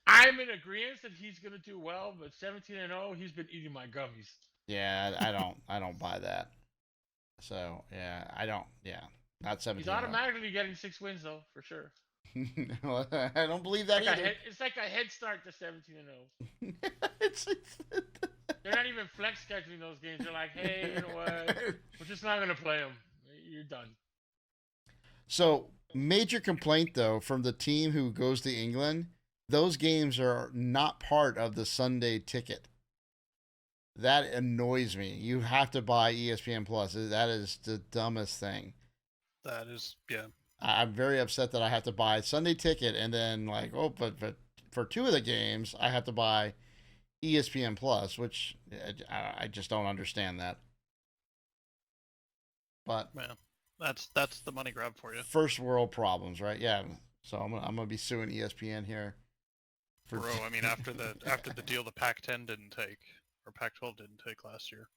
I'm in agreement that he's going to do well, but 17-0, he's been eating my gummies. Yeah, I don't buy that. So yeah, I don't. Yeah, not 17. He's automatically getting 6 wins though, for sure. I don't believe that either. It's like a head start to 17-0. it's They're not even flex scheduling those games. They're like, hey, you know what? We're just not going to play them. You're done. So, major complaint, though, from the team who goes to England, those games are not part of the Sunday ticket. That annoys me. You have to buy ESPN Plus. That is the dumbest thing. That is, yeah. I'm very upset that I have to buy a Sunday ticket and then, like, but for 2 of the games, I have to buy ESPN Plus, which I just don't understand that. But Man, that's the money grab for you. First world problems, right? Yeah. So I'm gonna be suing ESPN here. Bro, I mean after the deal the Pac-10 didn't take or Pac-12 didn't take last year.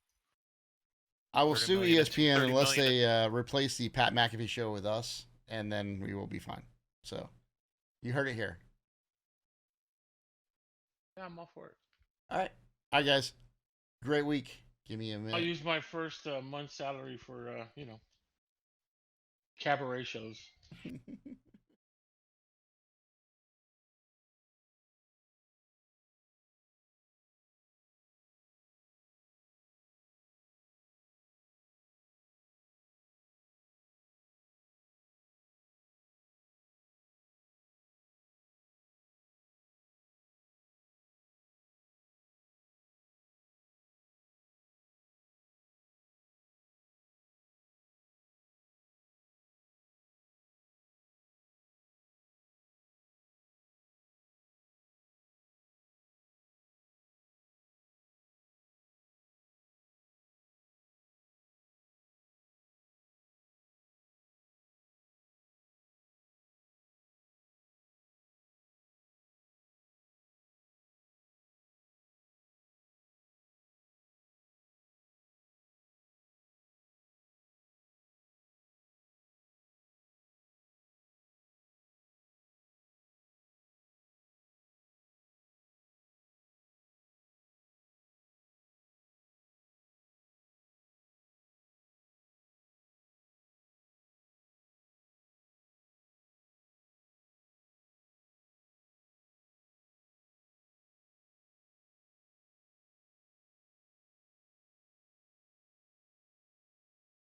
I will 30 sue million ESPN 30 unless million. they replace the Pat McAfee show with us, and then we will be fine. So you heard it here. Yeah, I'm all for it. All right, guys. Great week. Give me a minute. I'll use my first month's salary for, cabaret shows.